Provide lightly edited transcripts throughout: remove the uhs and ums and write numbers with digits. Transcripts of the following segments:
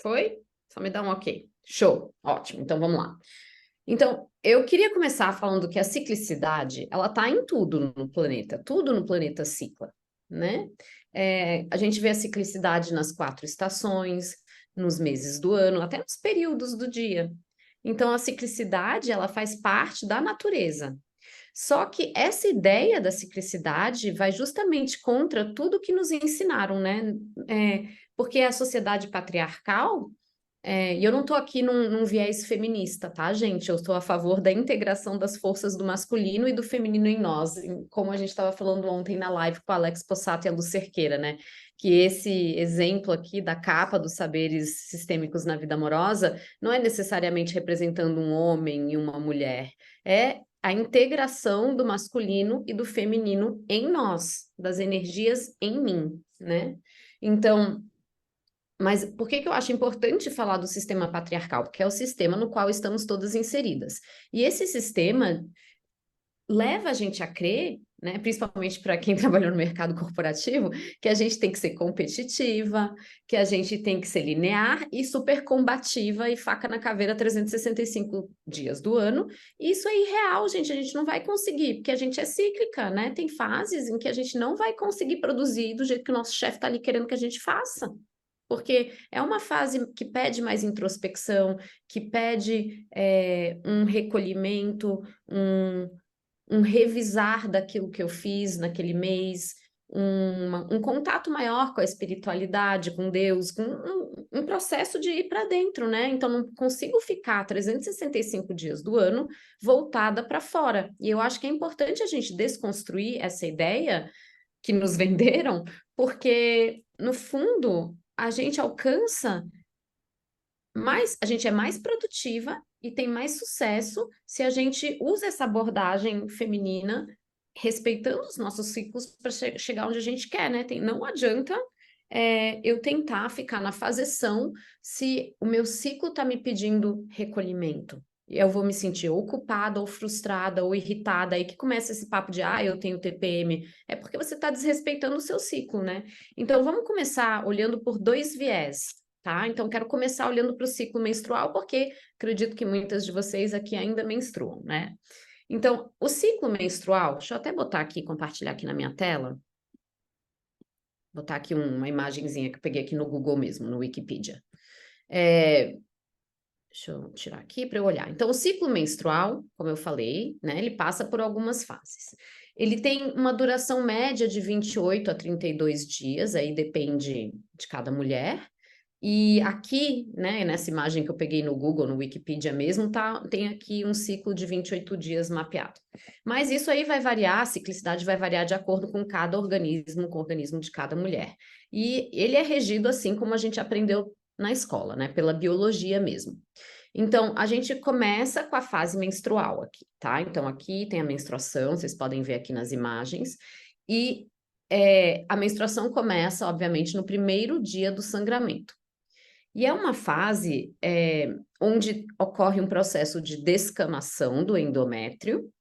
Foi? Só me dá um ok. Show, ótimo, então vamos lá. Então, eu queria começar falando que a ciclicidade, ela tá em tudo no planeta cicla, né? A gente vê a ciclicidade nas 4 estações, nos meses do ano, até nos períodos do dia. Então, a ciclicidade, ela faz parte da natureza. Só que essa ideia da ciclicidade vai justamente contra tudo que nos ensinaram, né? Porque a sociedade patriarcal, e eu não estou aqui num viés feminista, tá, gente? Eu estou a favor da integração das forças do masculino e do feminino em nós, como a gente estava falando ontem na live com a Alex Possato e a Lu Cerqueira, né? Que esse exemplo aqui da capa dos saberes sistêmicos na vida amorosa não é necessariamente representando um homem e uma mulher, é a integração do masculino e do feminino em nós, das energias em mim, né? Então, mas por que que eu acho importante falar do sistema patriarcal? Porque é o sistema no qual estamos todas inseridas. E esse sistema leva a gente a crer, né, principalmente para quem trabalhou no mercado corporativo, que a gente tem que ser competitiva, que a gente tem que ser linear e super combativa e faca na caveira 365 dias do ano. E isso é irreal, gente, a gente não vai conseguir, porque a gente é cíclica, né? Tem fases em que a gente não vai conseguir produzir do jeito que o nosso chefe está ali querendo que a gente faça. Porque é uma fase que pede mais introspecção, que pede um recolhimento, um revisar daquilo que eu fiz naquele mês, um contato maior com a espiritualidade, com Deus, com um processo de ir para dentro, né? Então, não consigo ficar 365 dias do ano voltada para fora. E eu acho que é importante a gente desconstruir essa ideia que nos venderam, porque, no fundo, a gente alcança mais, a gente é mais produtiva e tem mais sucesso se a gente usa essa abordagem feminina, respeitando os nossos ciclos para chegar onde a gente quer, né? Não adianta eu tentar ficar na faseção se o meu ciclo está me pedindo recolhimento. Eu vou me sentir ou culpada, ou frustrada, ou irritada. Aí que começa esse papo de, eu tenho TPM. É porque você está desrespeitando o seu ciclo, né? Então, vamos começar olhando por dois viés. Tá? Então, quero começar olhando para o ciclo menstrual, porque acredito que muitas de vocês aqui ainda menstruam, né? Então, o ciclo menstrual, deixa eu até botar aqui, compartilhar aqui na minha tela, botar aqui uma imagenzinha que eu peguei aqui no Google mesmo, no Wikipedia. Deixa eu tirar aqui para eu olhar. Então, o ciclo menstrual, como eu falei, né, ele passa por algumas fases. Ele tem uma duração média de 28 a 32 dias, aí depende de cada mulher. E aqui, né, nessa imagem que eu peguei no Google, no Wikipedia mesmo, tem aqui um ciclo de 28 dias mapeado. Mas isso aí vai variar, a ciclicidade vai variar de acordo com cada organismo, com o organismo de cada mulher. E ele é regido assim como a gente aprendeu na escola, né, pela biologia mesmo. Então, a gente começa com a fase menstrual aqui, tá? Então, aqui tem a menstruação, vocês podem ver aqui nas imagens, e a menstruação começa, obviamente, no primeiro dia do sangramento. E é uma fase onde ocorre um processo de descamação do endométrio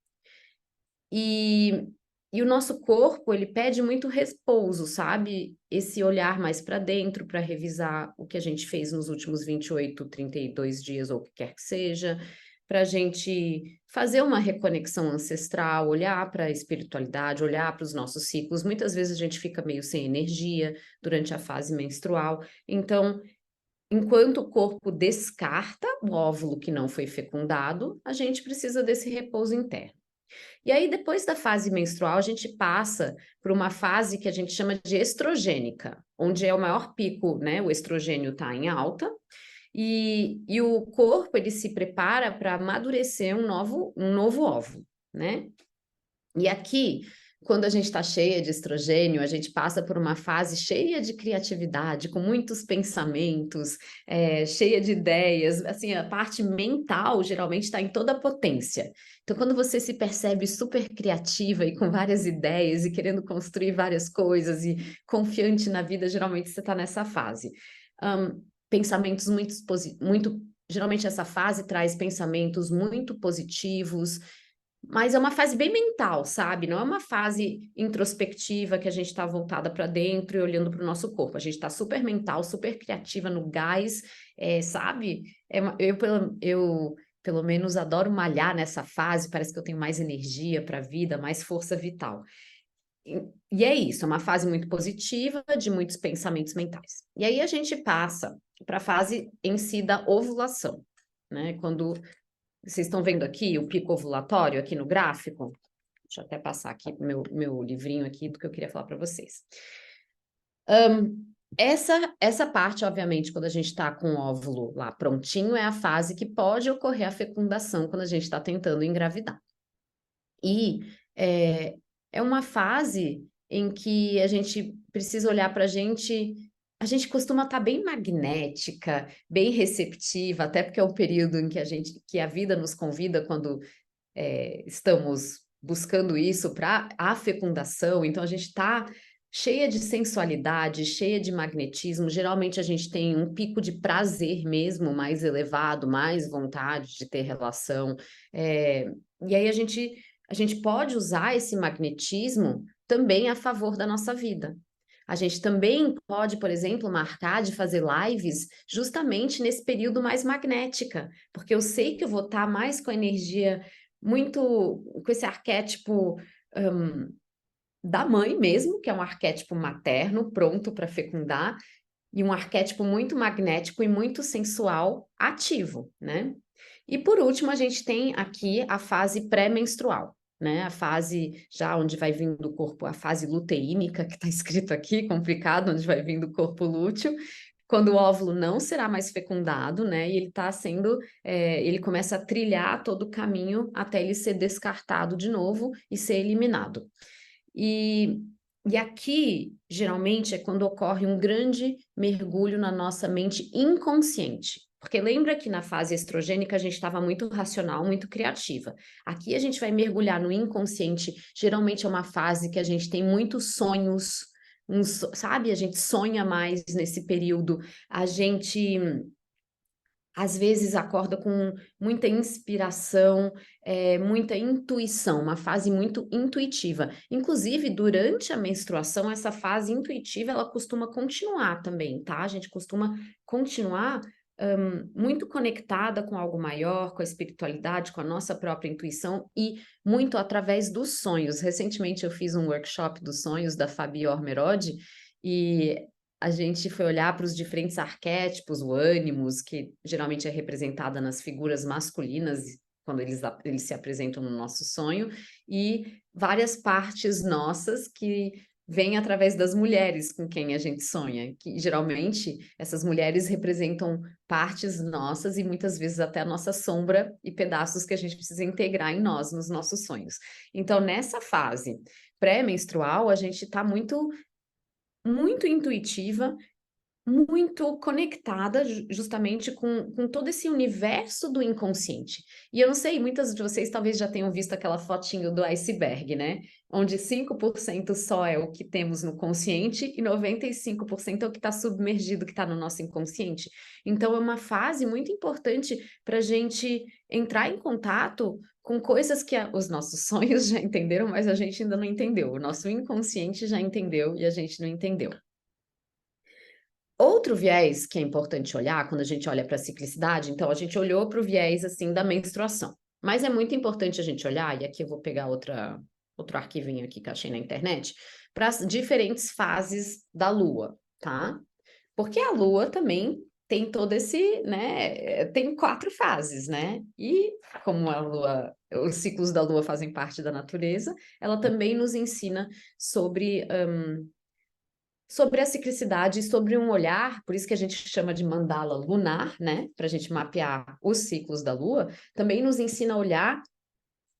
e, e o nosso corpo, ele pede muito repouso, sabe? Esse olhar mais para dentro para revisar o que a gente fez nos últimos 28, 32 dias ou o que quer que seja, para a gente fazer uma reconexão ancestral, olhar para a espiritualidade, olhar para os nossos ciclos. Muitas vezes a gente fica meio sem energia durante a fase menstrual, então enquanto o corpo descarta o óvulo que não foi fecundado, a gente precisa desse repouso interno. E aí, depois da fase menstrual, a gente passa por uma fase que a gente chama de estrogênica, onde é o maior pico, né? O estrogênio está em alta, e o corpo ele se prepara para amadurecer um novo óvulo, né? E aqui, quando a gente está cheia de estrogênio, a gente passa por uma fase cheia de criatividade, com muitos pensamentos, cheia de ideias. Assim, a parte mental geralmente está em toda a potência. Então, quando você se percebe super criativa e com várias ideias e querendo construir várias coisas e confiante na vida, geralmente você está nessa fase. Pensamentos muito, geralmente essa fase traz pensamentos muito positivos, Mas é uma fase bem mental, sabe? Não é uma fase introspectiva que a gente está voltada para dentro e olhando para o nosso corpo. A gente está super mental, super criativa no gás, sabe? Eu, pelo menos, adoro malhar nessa fase, parece que eu tenho mais energia para a vida, mais força vital. E é isso, é uma fase muito positiva, de muitos pensamentos mentais. E aí a gente passa para a fase em si da ovulação, né? Quando vocês estão vendo aqui o pico ovulatório aqui no gráfico? Deixa eu até passar aqui meu livrinho aqui do que eu queria falar para vocês. Essa parte, obviamente, quando a gente está com o óvulo lá prontinho, é a fase que pode ocorrer a fecundação quando a gente está tentando engravidar. E é uma fase em que a gente precisa olhar para a gente costuma estar bem magnética, bem receptiva, até porque é o período em que que a vida nos convida quando estamos buscando isso para a fecundação, então a gente está cheia de sensualidade, cheia de magnetismo. Geralmente a gente tem um pico de prazer mesmo mais elevado, mais vontade de ter relação. E aí a gente pode usar esse magnetismo também a favor da nossa vida. A gente também pode, por exemplo, marcar de fazer lives justamente nesse período mais magnética, porque eu sei que eu vou estar mais com a energia muito com esse arquétipo da mãe mesmo, que é um arquétipo materno, pronto para fecundar, e um arquétipo muito magnético e muito sensual, ativo, né? E por último, a gente tem aqui a fase pré-menstrual, né? A fase já onde vai vindo o corpo, a fase luteímica, que está escrito aqui, complicado, onde vai vindo o corpo lúteo, quando o óvulo não será mais fecundado, né? E ele está sendo, ele começa a trilhar todo o caminho até ele ser descartado de novo e ser eliminado. E aqui, geralmente, é quando ocorre um grande mergulho na nossa mente inconsciente. Porque lembra que na fase estrogênica a gente estava muito racional, muito criativa. Aqui a gente vai mergulhar no inconsciente. Geralmente é uma fase que a gente tem muitos sonhos, sabe? A gente sonha mais nesse período. A gente às vezes acorda com muita inspiração, muita intuição, uma fase muito intuitiva. Inclusive, durante a menstruação, essa fase intuitiva, ela costuma continuar também, tá? A gente costuma continuar muito conectada com algo maior, com a espiritualidade, com a nossa própria intuição e muito através dos sonhos. Recentemente eu fiz um workshop dos sonhos da Fabi Ormerod e a gente foi olhar para os diferentes arquétipos, o ânimos, que geralmente é representada nas figuras masculinas, quando eles se apresentam no nosso sonho, e várias partes nossas que vêm através das mulheres com quem a gente sonha, que geralmente essas mulheres representam partes nossas e muitas vezes até a nossa sombra e pedaços que a gente precisa integrar em nós, nos nossos sonhos. Então, nessa fase pré-menstrual, a gente está muito intuitiva, muito conectada justamente com todo esse universo do inconsciente. E eu não sei, muitas de vocês talvez já tenham visto aquela fotinho do iceberg, né? Onde 5% só é o que temos no consciente e 95% é o que está submergido, que está no nosso inconsciente. Então, é uma fase muito importante para a gente entrar em contato com coisas que os nossos sonhos já entenderam, mas a gente ainda não entendeu. O nosso inconsciente já entendeu e a gente não entendeu. Outro viés que é importante olhar quando a gente olha para a ciclicidade, então a gente olhou para o viés assim da menstruação, mas é muito importante a gente olhar, e aqui eu vou pegar outro arquivinho aqui que eu achei na internet, para as diferentes fases da Lua, tá? Porque a Lua também tem todo esse, né? Tem 4 fases, né? E como a Lua, os ciclos da Lua fazem parte da natureza, ela também nos ensina sobre a ciclicidade e sobre um olhar, por isso que a gente chama de mandala lunar, né? Para a gente mapear os ciclos da Lua, também nos ensina a olhar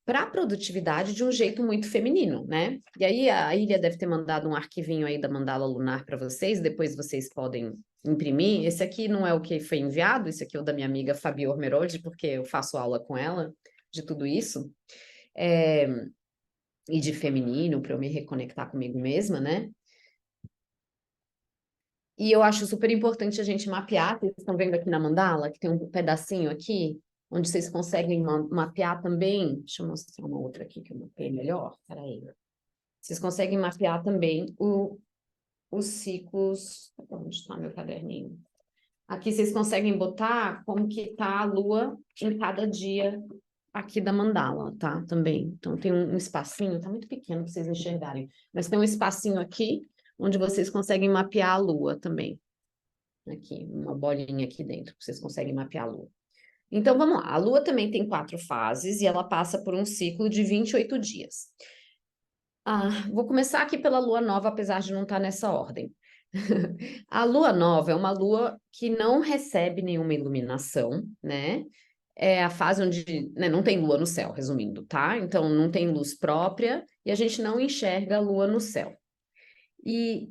para a produtividade de um jeito muito feminino, né? E aí a Ilha deve ter mandado um arquivinho aí da mandala lunar para vocês, depois vocês podem imprimir. Esse aqui não é o que foi enviado, esse aqui é o da minha amiga Fabi Ormerode, porque eu faço aula com ela de tudo isso. E de feminino, para eu me reconectar comigo mesma, né? E eu acho super importante a gente mapear, vocês estão vendo aqui na mandala, que tem um pedacinho aqui, onde vocês conseguem mapear também. Deixa eu mostrar uma outra aqui que eu mapeei melhor. Peraí. Vocês conseguem mapear também os ciclos. Onde está meu caderninho? Aqui vocês conseguem botar como que está a lua em cada dia aqui da mandala, tá? Também. Então tem um espacinho, tá muito pequeno para vocês enxergarem, mas tem um espacinho aqui onde vocês conseguem mapear a lua também. Aqui, uma bolinha aqui dentro, que vocês conseguem mapear a lua. Então vamos lá, a lua também tem 4 fases e ela passa por um ciclo de 28 dias. Vou começar aqui pela lua nova, apesar de não estar nessa ordem. A lua nova é uma lua que não recebe nenhuma iluminação, né? É a fase onde, né, não tem lua no céu, resumindo, tá? Então não tem luz própria e a gente não enxerga a lua no céu. E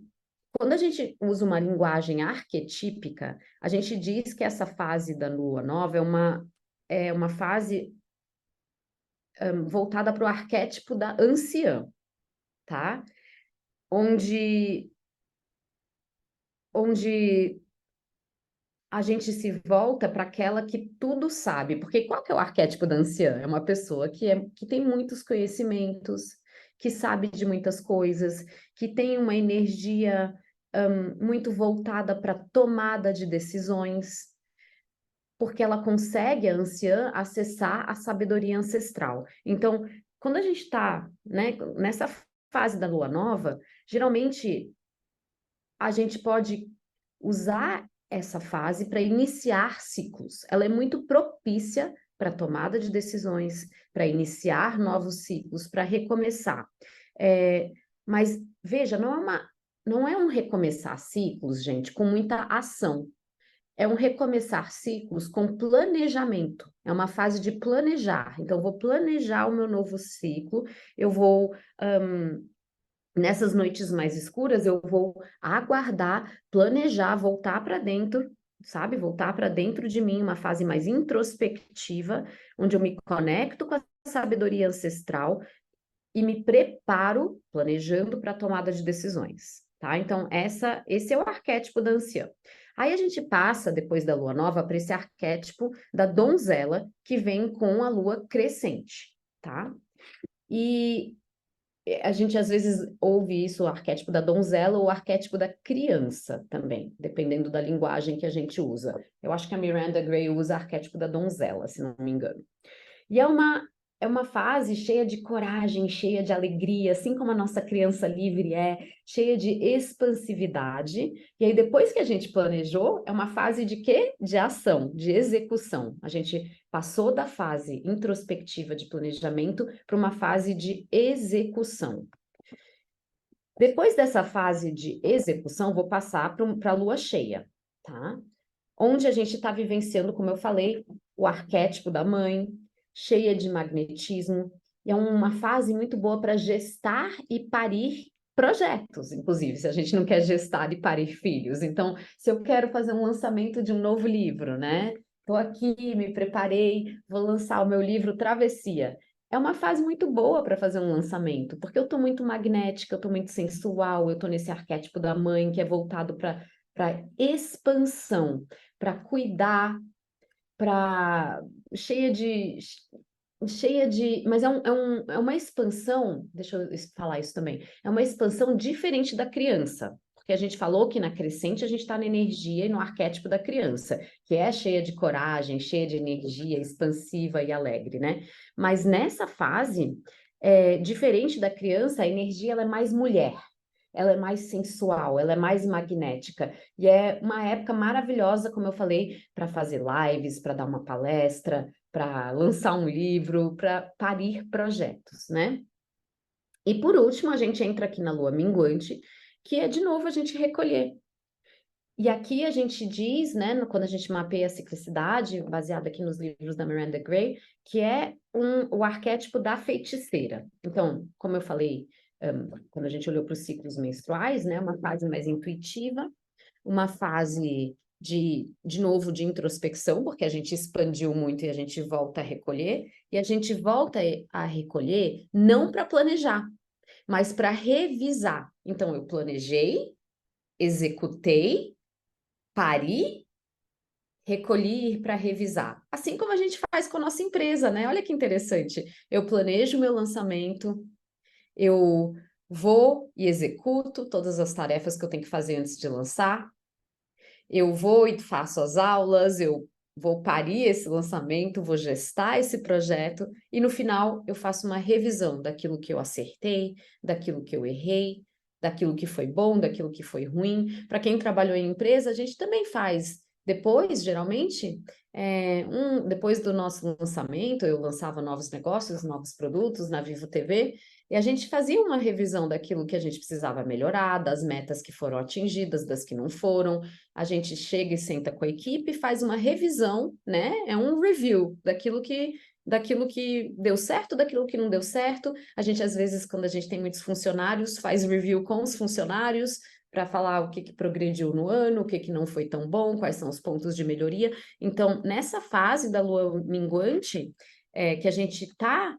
quando a gente usa uma linguagem arquetípica, a gente diz que essa fase da lua nova é uma fase voltada para o arquétipo da anciã, tá? Onde a gente se volta para aquela que tudo sabe. Porque qual que é o arquétipo da anciã? É uma pessoa que tem muitos conhecimentos, que sabe de muitas coisas, que tem uma energia muito voltada para tomada de decisões, porque ela consegue, a anciã, acessar a sabedoria ancestral. Então, quando a gente está, né, nessa fase da lua nova, geralmente a gente pode usar essa fase para iniciar ciclos. Ela é muito propícia para tomada de decisões, para iniciar novos ciclos, para recomeçar. Mas veja, não é um recomeçar ciclos, gente, com muita ação. É um recomeçar ciclos com planejamento. É uma fase de planejar. Então, eu vou planejar o meu novo ciclo, eu vou nessas noites mais escuras, eu vou aguardar, planejar, voltar para dentro, sabe? Voltar para dentro de mim, uma fase mais introspectiva, onde eu me conecto com a sabedoria ancestral e me preparo, planejando para a tomada de decisões, tá? Então, esse é o arquétipo da anciã. Aí a gente passa, depois da lua nova, para esse arquétipo da donzela, que vem com a lua crescente, tá? E a gente às vezes ouve isso, o arquétipo da donzela ou o arquétipo da criança também, dependendo da linguagem que a gente usa. Eu acho que a Miranda Gray usa o arquétipo da donzela, se não me engano. E é uma fase cheia de coragem, cheia de alegria, assim como a nossa criança livre é, cheia de expansividade. E aí, depois que a gente planejou, é uma fase de quê? De ação, de execução. A gente passou da fase introspectiva de planejamento para uma fase de execução. Depois dessa fase de execução, vou passar para a lua cheia, tá? Onde a gente está vivenciando, como eu falei, o arquétipo da mãe, cheia de magnetismo, e é uma fase muito boa para gestar e parir projetos, inclusive, se a gente não quer gestar e parir filhos. Então, se eu quero fazer um lançamento de um novo livro, né? Estou aqui, me preparei, vou lançar o meu livro Travessia. É uma fase muito boa para fazer um lançamento, porque eu estou muito magnética, eu estou muito sensual, eu estou nesse arquétipo da mãe que é voltado para expansão, para cuidar, para cheia de, mas é uma expansão, deixa eu falar isso também, é uma expansão diferente da criança, porque a gente falou que na crescente a gente está na energia e no arquétipo da criança, que é cheia de coragem, cheia de energia, expansiva e alegre, né? Mas nessa fase, diferente da criança, a energia ela é mais mulher. Ela é mais sensual, ela é mais magnética. E é uma época maravilhosa, como eu falei, para fazer lives, para dar uma palestra, para lançar um livro, para parir projetos, né? E por último, a gente entra aqui na lua minguante, que é de novo a gente recolher. E aqui a gente diz, né, quando a gente mapeia a ciclicidade, baseado aqui nos livros da Miranda Gray, que é o arquétipo da feiticeira. Então, como eu falei, quando a gente olhou para os ciclos menstruais, né, uma fase mais intuitiva, uma fase de novo, de introspecção, porque a gente expandiu muito e a gente volta a recolher, e a gente volta a recolher não para planejar, mas para revisar. Então, eu planejei, executei, pari, recolhi para revisar. Assim como a gente faz com a nossa empresa, né? Olha que interessante. Eu planejo o meu lançamento, eu vou e executo todas as tarefas que eu tenho que fazer antes de lançar, eu vou e faço as aulas, eu vou parir esse lançamento, vou gestar esse projeto e no final eu faço uma revisão daquilo que eu acertei, daquilo que eu errei, daquilo que foi bom, daquilo que foi ruim. Para quem trabalhou em empresa, a gente também faz. Depois, geralmente, depois do nosso lançamento, eu lançava novos negócios, novos produtos na Vivo TV, e a gente fazia uma revisão daquilo que a gente precisava melhorar, das metas que foram atingidas, das que não foram. A gente chega e senta com a equipe e faz uma revisão, né? É um review daquilo que deu certo, daquilo que não deu certo. A gente, às vezes, quando a gente tem muitos funcionários, faz review com os funcionários para falar o que progrediu no ano, o que não foi tão bom, quais são os pontos de melhoria. Então, nessa fase da lua minguante, que a gente está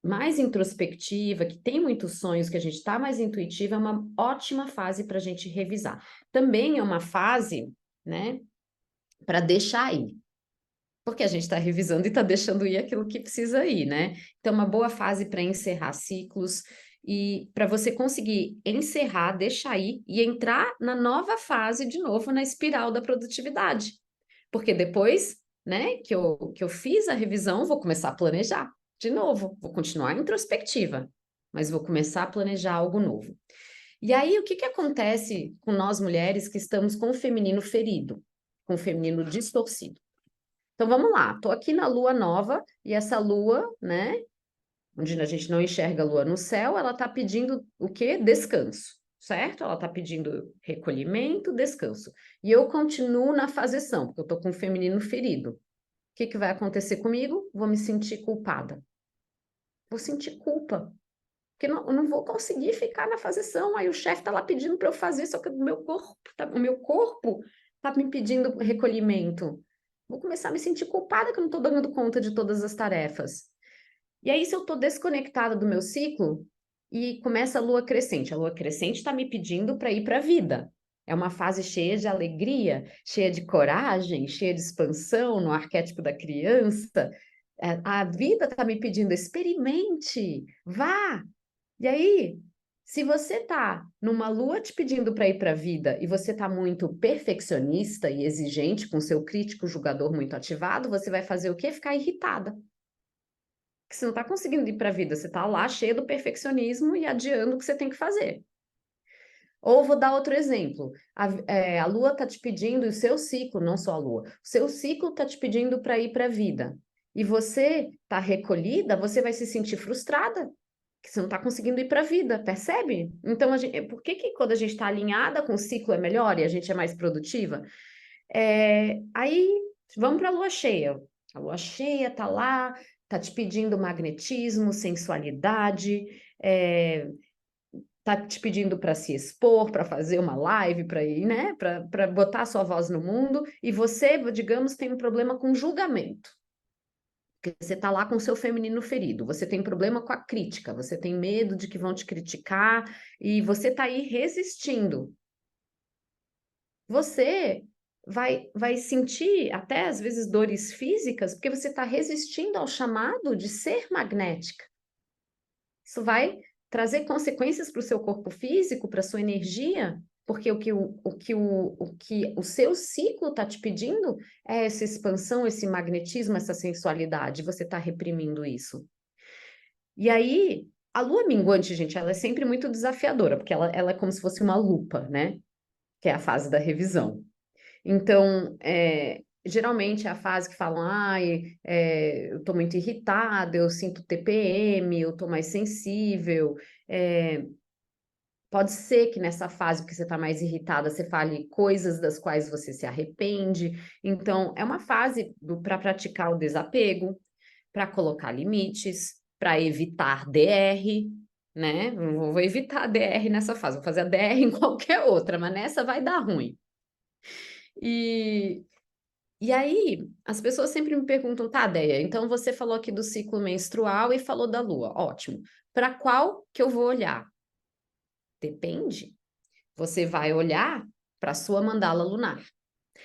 mais introspectiva, que tem muitos sonhos, que a gente está mais intuitiva, é uma ótima fase para a gente revisar. Também é uma fase, né, para deixar ir. Porque a gente está revisando e está deixando ir aquilo que precisa ir, né? Então, uma boa fase para encerrar ciclos e para você conseguir encerrar, deixar ir e entrar na nova fase de novo na espiral da produtividade. Porque depois, né, que eu fiz a revisão, vou começar a planejar de novo, vou continuar introspectiva, mas vou começar a planejar algo novo. E aí, o que que acontece com nós mulheres que estamos com o feminino ferido, com o feminino distorcido? Então, vamos lá, estou aqui na lua nova, e essa lua, né, onde a gente não enxerga a lua no céu, ela está pedindo o quê? Descanso, certo? Ela está pedindo recolhimento, descanso. E eu continuo na faseção, porque eu estou com o feminino ferido. O que que vai acontecer comigo? Vou me sentir culpada. Vou sentir culpa. Porque eu não vou conseguir ficar na faseção. Aí o chefe está lá pedindo para eu fazer, só que o meu corpo está me pedindo recolhimento. Vou começar a me sentir culpada que eu não estou dando conta de todas as tarefas. E aí, se eu estou desconectada do meu ciclo e começa a lua crescente está me pedindo para ir para a vida. É uma fase cheia de alegria, cheia de coragem, cheia de expansão no arquétipo da criança. A vida está me pedindo, experimente, vá. E aí, se você está numa lua te pedindo para ir para a vida e você está muito perfeccionista e exigente, com seu crítico julgador muito ativado, você vai fazer o quê? Ficar irritada que você não está conseguindo ir para a vida, você está lá cheio do perfeccionismo e adiando o que você tem que fazer. Ou vou dar outro exemplo, a Lua está te pedindo, e o seu ciclo, não só a Lua, o seu ciclo está te pedindo para ir para a vida, e você está recolhida, você vai se sentir frustrada, que você não está conseguindo ir para a vida, percebe? Então, por que quando a gente está alinhada com o ciclo é melhor e a gente é mais produtiva? Aí, vamos para a Lua cheia. A Lua cheia está lá, tá te pedindo magnetismo, sensualidade, tá te pedindo para se expor, para fazer uma live, para ir, né, para botar sua voz no mundo, e você, digamos, tem um problema com julgamento. Porque você tá lá com o seu feminino ferido, você tem problema com a crítica, você tem medo de que vão te criticar e você tá aí resistindo. Você vai sentir até às vezes dores físicas, porque você está resistindo ao chamado de ser magnética. Isso vai trazer consequências para o seu corpo físico, para a sua energia, porque o seu ciclo está te pedindo é essa expansão, esse magnetismo, essa sensualidade. Você está reprimindo isso. E aí, a lua minguante, gente, ela é sempre muito desafiadora, porque ela é como se fosse uma lupa, né? Que é a fase da revisão. Então, geralmente é a fase que falam, eu estou muito irritada, eu sinto TPM, eu estou mais sensível. Pode ser que nessa fase que você está mais irritada, você fale coisas das quais você se arrepende. Então, é uma fase para praticar o desapego, para colocar limites, para evitar DR, né? Vou evitar a DR nessa fase, vou fazer a DR em qualquer outra, mas nessa vai dar ruim. E aí, as pessoas sempre me perguntam, tá, Déia, então você falou aqui do ciclo menstrual e falou da lua, ótimo. Para qual que eu vou olhar? Depende. Você vai olhar para a sua mandala lunar.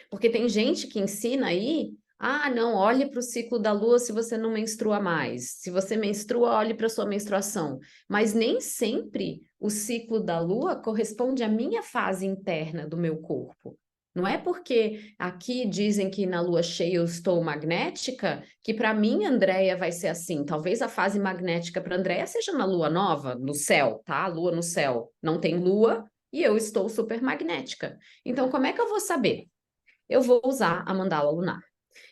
Porque tem gente que ensina aí, ah, não, olhe para o ciclo da lua se você não menstrua mais. Se você menstrua, olhe para a sua menstruação. Mas nem sempre o ciclo da lua corresponde à minha fase interna do meu corpo. Não é porque aqui dizem que na lua cheia eu estou magnética, que para mim, Andréia, vai ser assim. Talvez a fase magnética para Andréia seja na lua nova, no céu, tá? Lua no céu. Não tem lua e eu estou super magnética. Então, como é que eu vou saber? Eu vou usar a mandala lunar.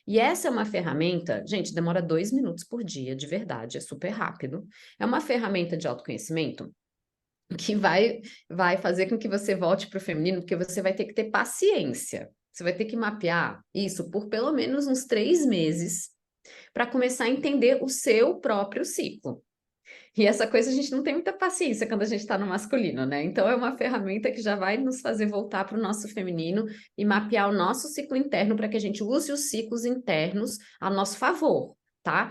E essa é uma ferramenta, gente, demora 2 minutos por dia, de verdade, é super rápido. É uma ferramenta de autoconhecimento que vai fazer com que você volte para o feminino, porque você vai ter que ter paciência. Você vai ter que mapear isso por pelo menos uns 3 meses para começar a entender o seu próprio ciclo. E essa coisa a gente não tem muita paciência quando a gente está no masculino, né? Então é uma ferramenta que já vai nos fazer voltar para o nosso feminino e mapear o nosso ciclo interno para que a gente use os ciclos internos a nosso favor, tá?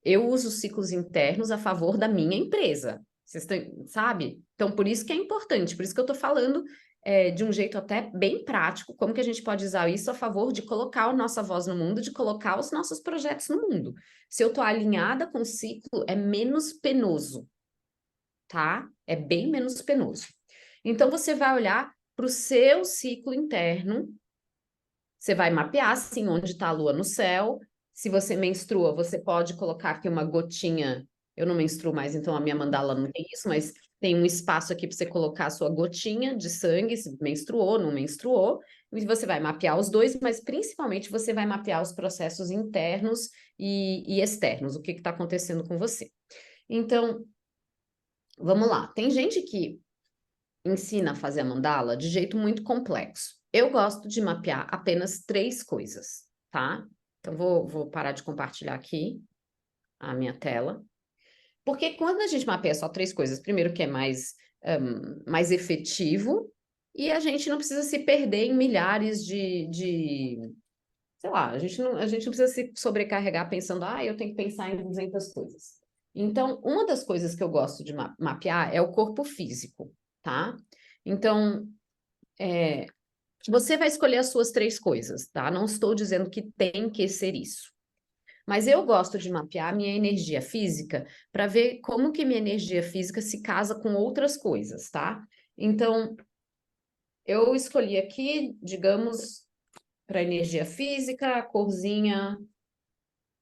Eu uso os ciclos internos a favor da minha empresa. Vocês têm, sabe? Então, por isso que é importante, por isso que eu estou falando de um jeito até bem prático, como que a gente pode usar isso a favor de colocar a nossa voz no mundo, de colocar os nossos projetos no mundo. Se eu estou alinhada com o ciclo, é menos penoso, tá? É bem menos penoso. Então, você vai olhar para o seu ciclo interno, você vai mapear, assim, onde está a lua no céu. Se você menstrua, você pode colocar aqui uma gotinha. Eu não menstruo mais, então a minha mandala não tem isso, mas tem um espaço aqui para você colocar a sua gotinha de sangue, se menstruou, não menstruou. E você vai mapear os dois, mas principalmente você vai mapear os processos internos e externos, o que está acontecendo com você. Então, vamos lá. Tem gente que ensina a fazer a mandala de jeito muito complexo. Eu gosto de mapear apenas 3 coisas, tá? Então, vou parar de compartilhar aqui a minha tela. Porque quando a gente mapeia só 3 coisas, primeiro que é mais efetivo, e a gente não precisa se perder em milhares sei lá, a gente não precisa se sobrecarregar pensando, eu tenho que pensar em 200 coisas. Então, uma das coisas que eu gosto de mapear é o corpo físico, tá? Então, você vai escolher as suas 3 coisas, tá? Não estou dizendo que tem que ser isso. Mas eu gosto de mapear a minha energia física para ver como que minha energia física se casa com outras coisas, tá? Então, eu escolhi aqui, digamos, para energia física, a corzinha,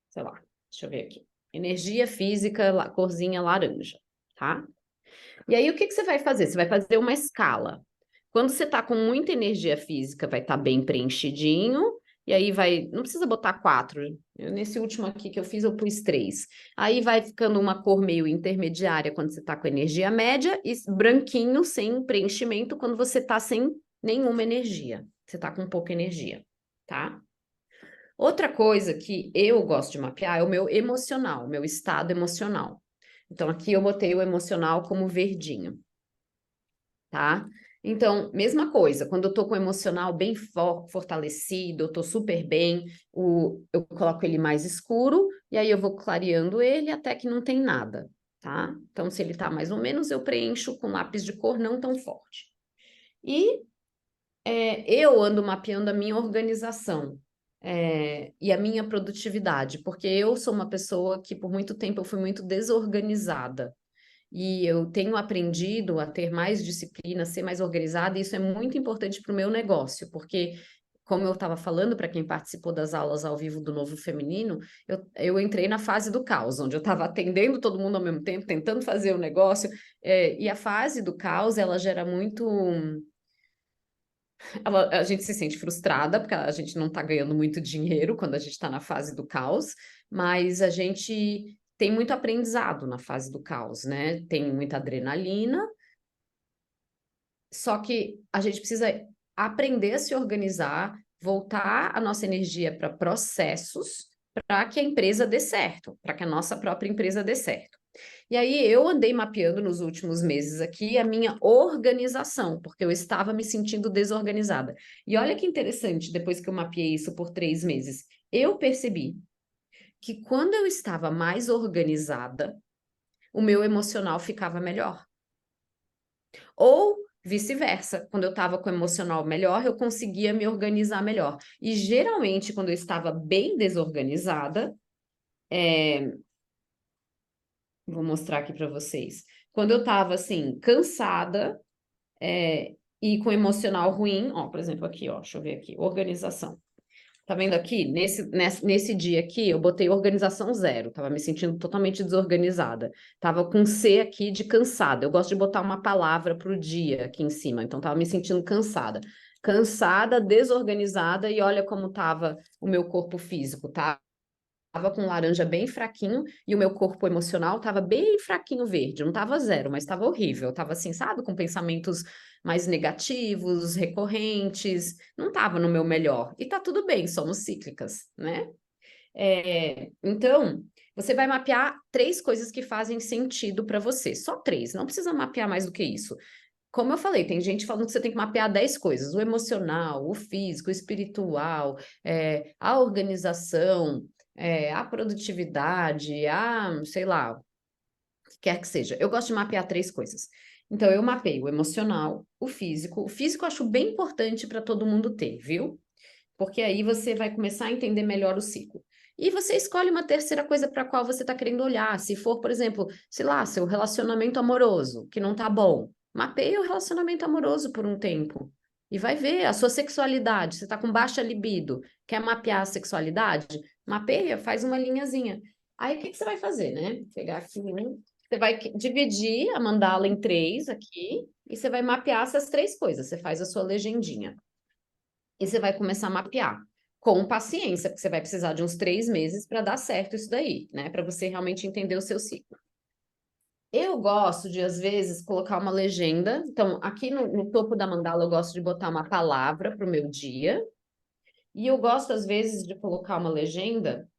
sei lá, deixa eu ver aqui. Energia física, corzinha laranja, tá? E aí, o que que você vai fazer? Você vai fazer uma escala. Quando você tá com muita energia física, vai estar bem preenchidinho, e aí vai, não precisa botar 4. Nesse último aqui que eu fiz, eu pus 3. Aí vai ficando uma cor meio intermediária quando você tá com energia média, e branquinho, sem preenchimento, quando você tá sem nenhuma energia. Você tá com pouca energia, tá? Outra coisa que eu gosto de mapear é o meu emocional, o meu estado emocional. Então, aqui eu botei o emocional como verdinho, tá? Então, mesma coisa, quando eu tô com o emocional bem fortalecido, eu tô super bem, eu coloco ele mais escuro, e aí eu vou clareando ele até que não tem nada, tá? Então, se ele tá mais ou menos, eu preencho com lápis de cor não tão forte. E eu ando mapeando a minha organização. E a minha produtividade, porque eu sou uma pessoa que por muito tempo eu fui muito desorganizada. E eu tenho aprendido a ter mais disciplina, ser mais organizada, e isso é muito importante para o meu negócio, porque, como eu estava falando para quem participou das aulas ao vivo do Novo Feminino, eu entrei na fase do caos, onde eu estava atendendo todo mundo ao mesmo tempo, tentando fazer o negócio, e a fase do caos, ela gera muito. A gente se sente frustrada, porque a gente não está ganhando muito dinheiro quando a gente está na fase do caos, mas a gente tem muito aprendizado na fase do caos, né? Tem muita adrenalina, só que a gente precisa aprender a se organizar, voltar a nossa energia para processos, para que a empresa dê certo, para que a nossa própria empresa dê certo. E aí eu andei mapeando nos últimos meses aqui a minha organização, porque eu estava me sentindo desorganizada. E olha que interessante, depois que eu mapeei isso por 3 meses, eu percebi que quando eu estava mais organizada, o meu emocional ficava melhor. Ou Vice-versa, quando eu estava com o emocional melhor, eu conseguia me organizar melhor. E geralmente, quando eu estava bem desorganizada, vou mostrar aqui para vocês. Quando eu estava assim, cansada, e com emocional ruim, ó, por exemplo, aqui, ó, deixa eu ver aqui, organização. Tá vendo aqui? Nesse dia aqui, eu botei organização zero. Tava me sentindo totalmente desorganizada. Tava com C aqui de cansada. Eu gosto de botar uma palavra pro dia aqui em cima. Então, tava me sentindo cansada. Cansada, desorganizada, e olha como tava o meu corpo físico, tá? Tava com laranja bem fraquinho e o meu corpo emocional tava bem fraquinho verde. Não tava zero, mas tava horrível. Tava assim, sabe, com pensamentos mais negativos, recorrentes. Não tava no meu melhor. E tá tudo bem, somos cíclicas, né? Então, você vai mapear 3 coisas que fazem sentido para você. Só 3, não precisa mapear mais do que isso. Como eu falei, tem gente falando que você tem que mapear 10 coisas: o emocional, o físico, o espiritual, a organização, a produtividade, sei lá, o que quer que seja. Eu gosto de mapear 3 coisas. Então, eu mapeio o emocional, o físico. O físico eu acho bem importante para todo mundo ter, viu? Porque aí você vai começar a entender melhor o ciclo. E você escolhe uma terceira coisa para a qual você está querendo olhar. Se for, por exemplo, sei lá, seu relacionamento amoroso, que não tá bom, mapeia o relacionamento amoroso por um tempo. E vai ver a sua sexualidade. Você está com baixa libido, quer mapear a sexualidade? Mapeia, faz uma linhazinha. Aí o que você vai fazer, né? Pegar aqui, você vai dividir a mandala em 3 aqui, e você vai mapear essas 3 coisas. Você faz a sua legendinha. E você vai começar a mapear com paciência, porque você vai precisar de uns 3 meses para dar certo isso daí, né? Para você realmente entender o seu ciclo. Eu gosto de, às vezes, colocar uma legenda. Então, aqui no topo da mandala, eu gosto de botar uma palavra para o meu dia. E eu gosto, às vezes, de colocar uma legenda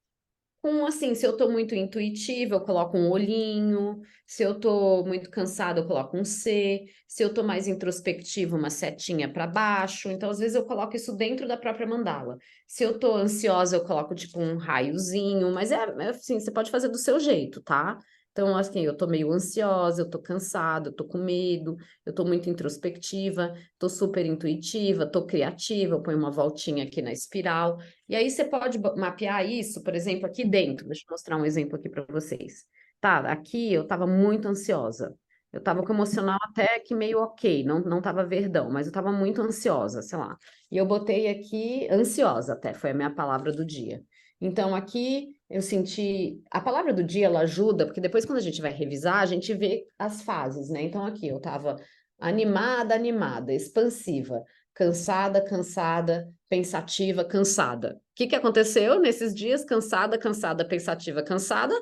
assim, se eu tô muito intuitiva, eu coloco um olhinho. Se eu tô muito cansada, eu coloco um C. Se eu tô mais introspectiva, uma setinha para baixo. Então, às vezes, eu coloco isso dentro da própria mandala. Se eu tô ansiosa, eu coloco tipo um raiozinho, mas assim, você pode fazer do seu jeito, tá? Então, assim, eu tô meio ansiosa, eu tô cansada, eu tô com medo, eu tô muito introspectiva, tô super intuitiva, tô criativa, eu ponho uma voltinha aqui na espiral. E aí você pode mapear isso, por exemplo, aqui dentro. Deixa eu mostrar um exemplo aqui para vocês. Tá, aqui eu estava muito ansiosa. Eu estava com o emocional até que meio ok, não estava verdão, mas eu estava muito ansiosa, sei lá. E eu botei aqui ansiosa até, foi a minha palavra do dia. Então aqui eu senti. A palavra do dia ela ajuda, porque depois quando a gente vai revisar, a gente vê as fases, né? Então aqui eu estava animada, animada, expansiva, cansada, cansada, pensativa, cansada. O que aconteceu nesses dias? Cansada, cansada, pensativa, cansada?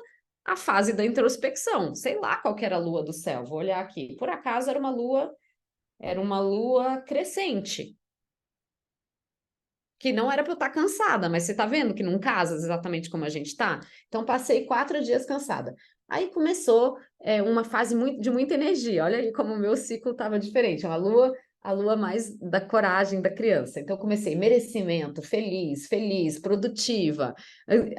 A fase da introspecção. Sei lá qual que era a lua do céu. Vou olhar aqui. Por acaso era uma lua crescente. Que não era para eu estar cansada, mas você tá vendo que não casa exatamente como a gente tá? Então, passei 4 dias cansada. Aí começou uma fase de muita energia. Olha aí como o meu ciclo estava diferente. A lua mais da coragem da criança. Então, comecei merecimento, feliz, feliz, produtiva.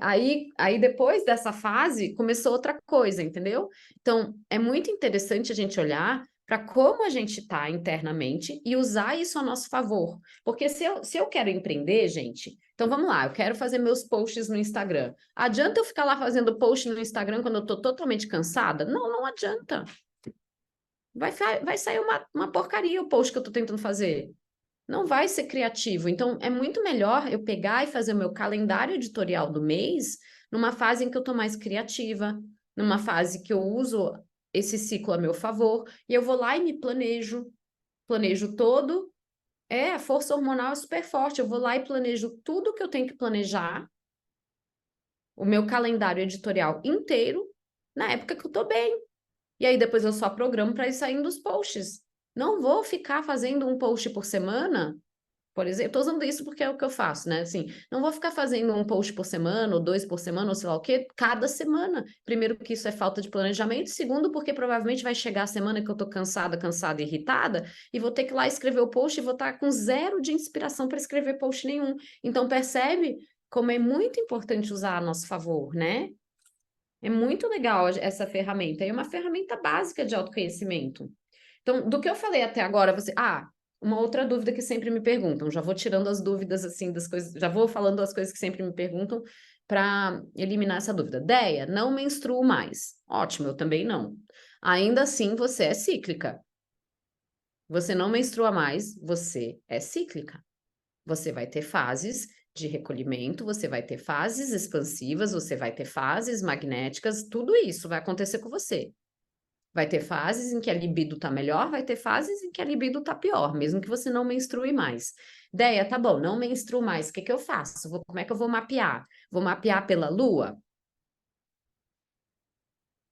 Aí depois dessa fase, começou outra coisa, entendeu? Então, é muito interessante a gente olhar para como a gente está internamente e usar isso a nosso favor. Porque se eu quero empreender, gente, então vamos lá, eu quero fazer meus posts no Instagram. Adianta eu ficar lá fazendo post no Instagram quando eu estou totalmente cansada? Não, não adianta. Vai sair uma porcaria o post que eu estou tentando fazer. Não vai ser criativo. Então, é muito melhor eu pegar e fazer o meu calendário editorial do mês numa fase em que eu estou mais criativa, numa fase que eu uso esse ciclo a meu favor, e eu vou lá e me planejo todo. A força hormonal é super forte. Eu vou lá e planejo tudo que eu tenho que planejar, o meu calendário editorial inteiro, na época que eu tô bem. E aí depois eu só programo para ir saindo os posts. Não vou ficar fazendo um post por semana. Por exemplo, estou usando isso porque é o que eu faço, né? Assim, não vou ficar fazendo um post por semana, ou 2 por semana, ou sei lá o quê, cada semana. Primeiro, que isso é falta de planejamento. Segundo, porque provavelmente vai chegar a semana que eu tô cansada, cansada, irritada, e vou ter que ir lá escrever o post e vou estar com zero de inspiração para escrever post nenhum. Então, percebe como é muito importante usar a nosso favor, né? É muito legal essa ferramenta. É uma ferramenta básica de autoconhecimento. Então, do que eu falei até agora, você... uma outra dúvida que sempre me perguntam, já vou tirando as dúvidas, assim, das coisas, já vou falando as coisas que sempre me perguntam para eliminar essa dúvida. Deia, não menstruo mais. Ótimo, eu também não. Ainda assim, você é cíclica. Você não menstrua mais, você é cíclica. Você vai ter fases de recolhimento, você vai ter fases expansivas, você vai ter fases magnéticas, tudo isso vai acontecer com você. Vai ter fases em que a libido tá melhor, vai ter fases em que a libido tá pior, mesmo que você não menstrue mais. Deia, tá bom, não menstruo mais, o que que eu faço? Como é que eu vou mapear? Vou mapear pela lua?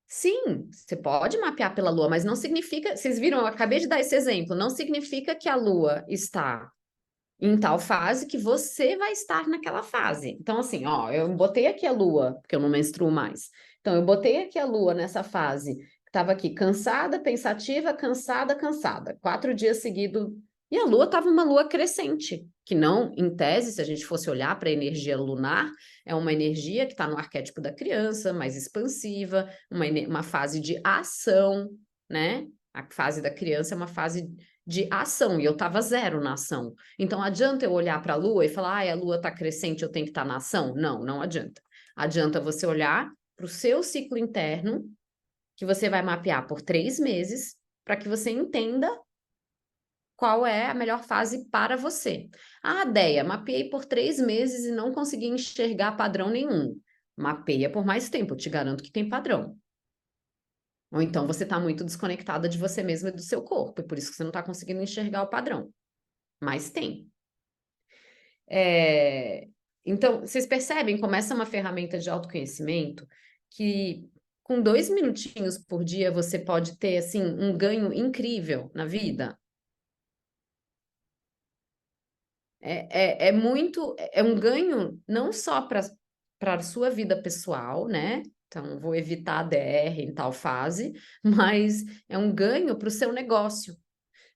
Sim, você pode mapear pela lua, mas não significa. Vocês viram, eu acabei de dar esse exemplo, não significa que a lua está em tal fase que você vai estar naquela fase. Então, assim, ó, eu botei aqui a lua, porque eu não menstruo mais. Então, eu botei aqui a lua nessa fase, que estava aqui cansada, pensativa, cansada, cansada. 4 dias seguidos. E a lua estava uma lua crescente, que não, em tese, se a gente fosse olhar para a energia lunar, é uma energia que está no arquétipo da criança, mais expansiva, uma fase de ação, né? A fase da criança é uma fase de ação, e eu estava zero na ação. Então, adianta eu olhar para a Lua e falar, a Lua está crescente, eu tenho que estar na ação? Não, não adianta. Adianta você olhar para o seu ciclo interno, que você vai mapear por 3 meses, para que você entenda qual é a melhor fase para você. Deia, mapeei por 3 meses e não consegui enxergar padrão nenhum. Mapeia por mais tempo, eu te garanto que tem padrão. Ou então você está muito desconectada de você mesma e do seu corpo, e por isso que você não está conseguindo enxergar o padrão. Mas tem. É, Então, vocês percebem como essa é uma ferramenta de autoconhecimento que com 2 minutinhos por dia você pode ter assim um ganho incrível na vida. É um ganho não só para a sua vida pessoal, né? Então, vou evitar a DR em tal fase, mas é um ganho para o seu negócio.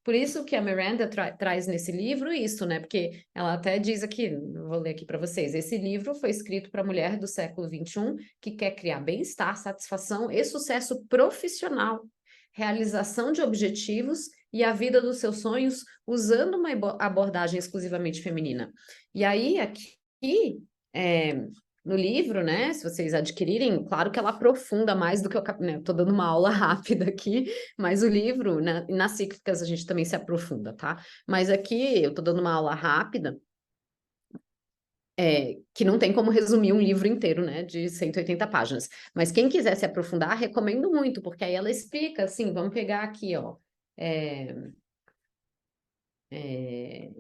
Por isso que a Miranda traz nesse livro isso, né? Porque ela até diz aqui, vou ler aqui para vocês, esse livro foi escrito para a mulher do século XXI que quer criar bem-estar, satisfação e sucesso profissional, realização de objetivos e a vida dos seus sonhos usando uma abordagem exclusivamente feminina. E aí, aqui, é, no livro, né, se vocês adquirirem, claro que ela aprofunda mais do que eu, né, tô dando uma aula rápida aqui, mas o livro, nas cíclicas a gente também se aprofunda, tá? Mas aqui eu tô dando uma aula rápida, que não tem como resumir um livro inteiro, né, de 180 páginas. Mas quem quiser se aprofundar, recomendo muito, porque aí ela explica, assim, vamos pegar aqui, ó, é, é,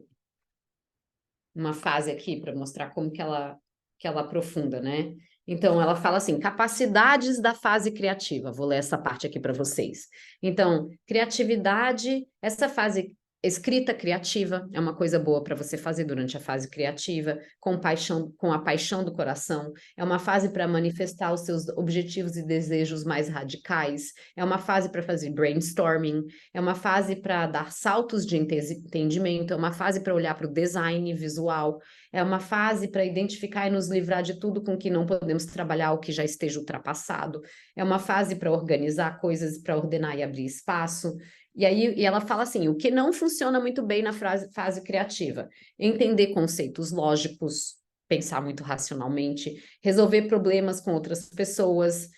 uma fase aqui para mostrar como que ela aprofunda, né? Então, ela fala assim: capacidades da fase criativa. Vou ler essa parte aqui para vocês. Então, criatividade, essa fase. Escrita criativa é uma coisa boa para você fazer durante a fase criativa, com a paixão do coração. É uma fase para manifestar os seus objetivos e desejos mais radicais. É uma fase para fazer brainstorming. É uma fase para dar saltos de entendimento. É uma fase para olhar para o design visual. É uma fase para identificar e nos livrar de tudo com que não podemos trabalhar, o que já esteja ultrapassado. É uma fase para organizar coisas, para ordenar e abrir espaço. E ela fala assim: o que não funciona muito bem na fase criativa? Entender conceitos lógicos, pensar muito racionalmente, resolver problemas com outras pessoas,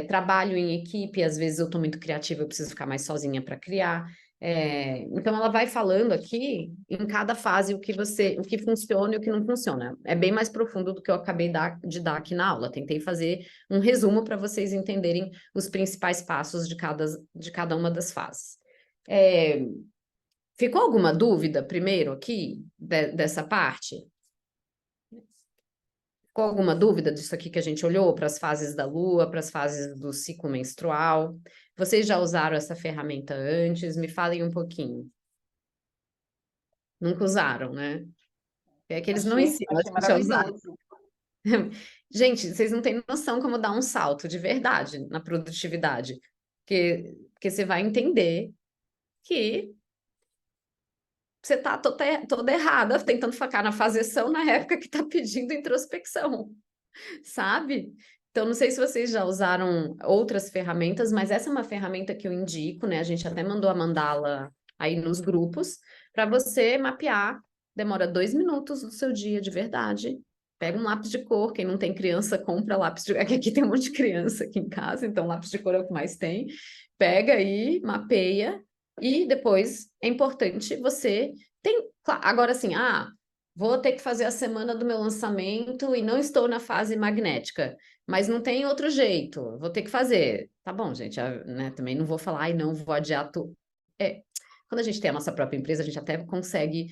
trabalho em equipe, às vezes eu estou muito criativa, eu preciso ficar mais sozinha para criar. Então ela vai falando aqui em cada fase o que funciona e o que não funciona. É bem mais profundo do que eu acabei de dar aqui na aula. Tentei fazer um resumo para vocês entenderem os principais passos de cada uma das fases. É, Ficou alguma dúvida primeiro aqui dessa parte? Ficou alguma dúvida disso aqui que a gente olhou para as fases da lua, para as fases do ciclo menstrual? Vocês já usaram essa ferramenta antes? Me falem um pouquinho. Nunca usaram, né? É que eles não ensinam, Achei acho que já usaram. maravilhoso. Gente, vocês não têm noção como dar um salto de verdade na produtividade. Porque você vai entender que você está toda errada tentando focar na faseção na época que está pedindo introspecção, sabe? Então, não sei se vocês já usaram outras ferramentas, mas essa é uma ferramenta que eu indico, né? A gente até mandou a mandala aí nos grupos, para você mapear. Demora 2 minutos do seu dia de verdade. Pega um lápis de cor, quem não tem criança, compra lápis de... Aqui tem um monte de criança aqui em casa, então lápis de cor é o que mais tem. Pega aí, mapeia, e depois é importante você... Agora assim, vou ter que fazer a semana do meu lançamento e não estou na fase magnética, mas não tem outro jeito, vou ter que fazer. Tá bom, gente, né, também não vou falar, ai, não, vou adiar tudo. Quando a gente tem a nossa própria empresa, a gente até consegue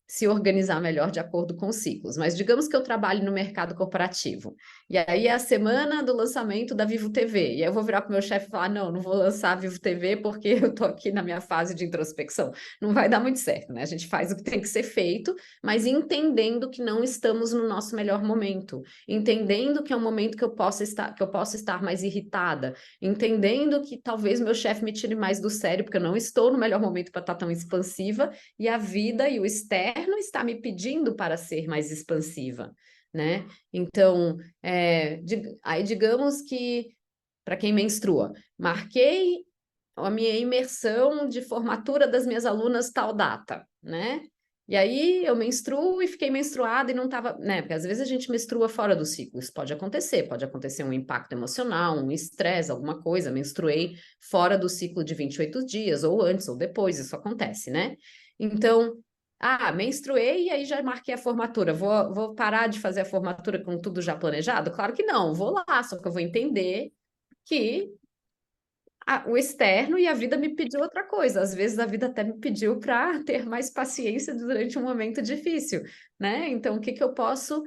se organizar melhor de acordo com os ciclos. Mas digamos que eu trabalhe no mercado corporativo. E aí é a semana do lançamento da Vivo TV. E aí eu vou virar para o meu chefe e falar: não vou lançar a Vivo TV porque eu estou aqui na minha fase de introspecção. Não vai dar muito certo, né? A gente faz o que tem que ser feito, mas entendendo que não estamos no nosso melhor momento, entendendo que é um momento que eu posso estar mais irritada, entendendo que talvez meu chefe me tire mais do sério, porque eu não estou no melhor momento para estar tão expansiva, e a vida e o externo está me pedindo para ser mais expansiva, né? Então, aí digamos que, para quem menstrua, marquei a minha imersão de formatura das minhas alunas tal data, né? E aí eu menstruo e fiquei menstruada e não estava, né? Porque às vezes a gente menstrua fora do ciclo, isso pode acontecer um impacto emocional, um estresse, alguma coisa, menstruei fora do ciclo de 28 dias, ou antes ou depois, isso acontece, né? Então, menstruei e aí já marquei a formatura. Vou parar de fazer a formatura com tudo já planejado? Claro que não, vou lá, só que eu vou entender que o externo e a vida me pediu outra coisa. Às vezes a vida até me pediu para ter mais paciência durante um momento difícil, né? Então, o que que eu posso...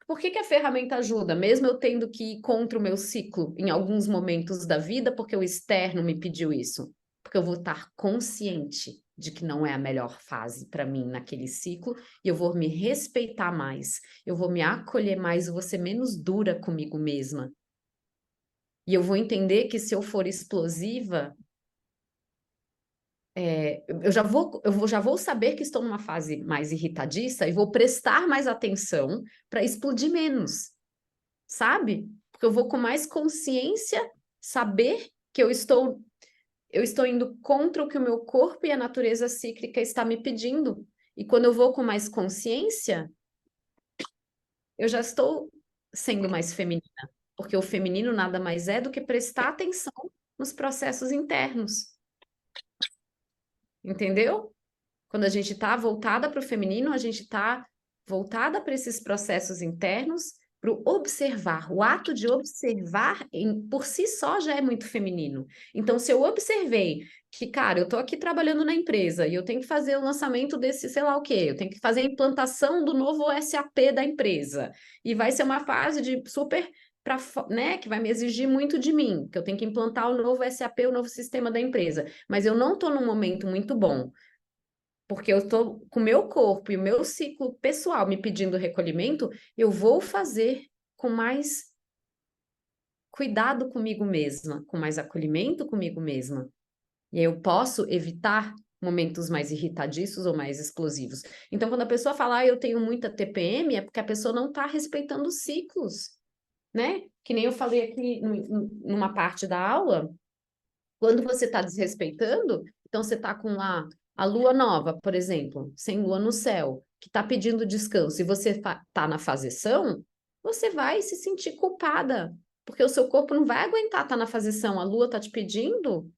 Por que que a ferramenta ajuda? Mesmo eu tendo que ir contra o meu ciclo em alguns momentos da vida, porque o externo me pediu isso. Porque eu vou estar consciente de que não é a melhor fase para mim naquele ciclo, e eu vou me respeitar mais, eu vou me acolher mais, eu vou ser menos dura comigo mesma. E eu vou entender que se eu for explosiva, já vou saber que estou numa fase mais irritadiça e vou prestar mais atenção para explodir menos, sabe? Porque eu vou com mais consciência saber que eu estou indo contra o que o meu corpo e a natureza cíclica está me pedindo. E quando eu vou com mais consciência, eu já estou sendo mais feminina, porque o feminino nada mais é do que prestar atenção nos processos internos. Entendeu? Quando a gente está voltada para o feminino, a gente está voltada para esses processos internos, para o observar. O ato de observar por si só já é muito feminino. Então, se eu observei que, cara, eu estou aqui trabalhando na empresa e eu tenho que fazer o lançamento desse, sei lá o quê, eu tenho que fazer a implantação do novo SAP da empresa, e vai ser uma fase de super. Né, que vai me exigir muito de mim, que eu tenho que implantar o novo SAP, o novo sistema da empresa, mas eu não estou num momento muito bom, porque eu estou com o meu corpo e o meu ciclo pessoal me pedindo recolhimento, eu vou fazer com mais cuidado comigo mesma, com mais acolhimento comigo mesma. E aí eu posso evitar momentos mais irritadiços ou mais explosivos. Então, quando a pessoa fala, eu tenho muita TPM, é porque a pessoa não está respeitando os ciclos, né? Que nem eu falei aqui numa parte da aula, quando você está desrespeitando, então você está com lá a lua nova, por exemplo, sem lua no céu, que está pedindo descanso, e você está na faseção, você vai se sentir culpada, porque o seu corpo não vai aguentar estar na faseção. A lua está te pedindo,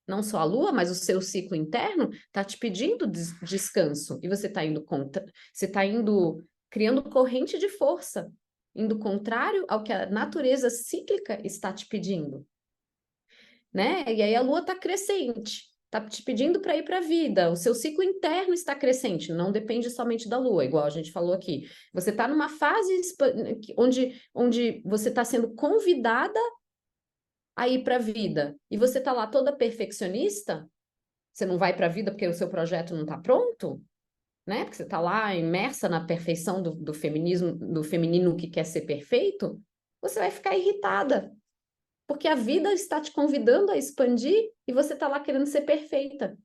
não só a lua, mas o seu ciclo interno está te pedindo descanso, e você está indo contra, você está indo criando corrente de força, indo contrário ao que a natureza cíclica está te pedindo, né? E aí a lua está crescente, está te pedindo para ir para a vida. O seu ciclo interno está crescente, não depende somente da lua, igual a gente falou aqui. Você está numa fase onde você está sendo convidada a ir para a vida, e você está lá toda perfeccionista, você não vai para a vida porque o seu projeto não está pronto, né? Porque você está lá imersa na perfeição do feminismo, do feminino que quer ser perfeito, você vai ficar irritada, porque a vida está te convidando a expandir e você está lá querendo ser perfeita.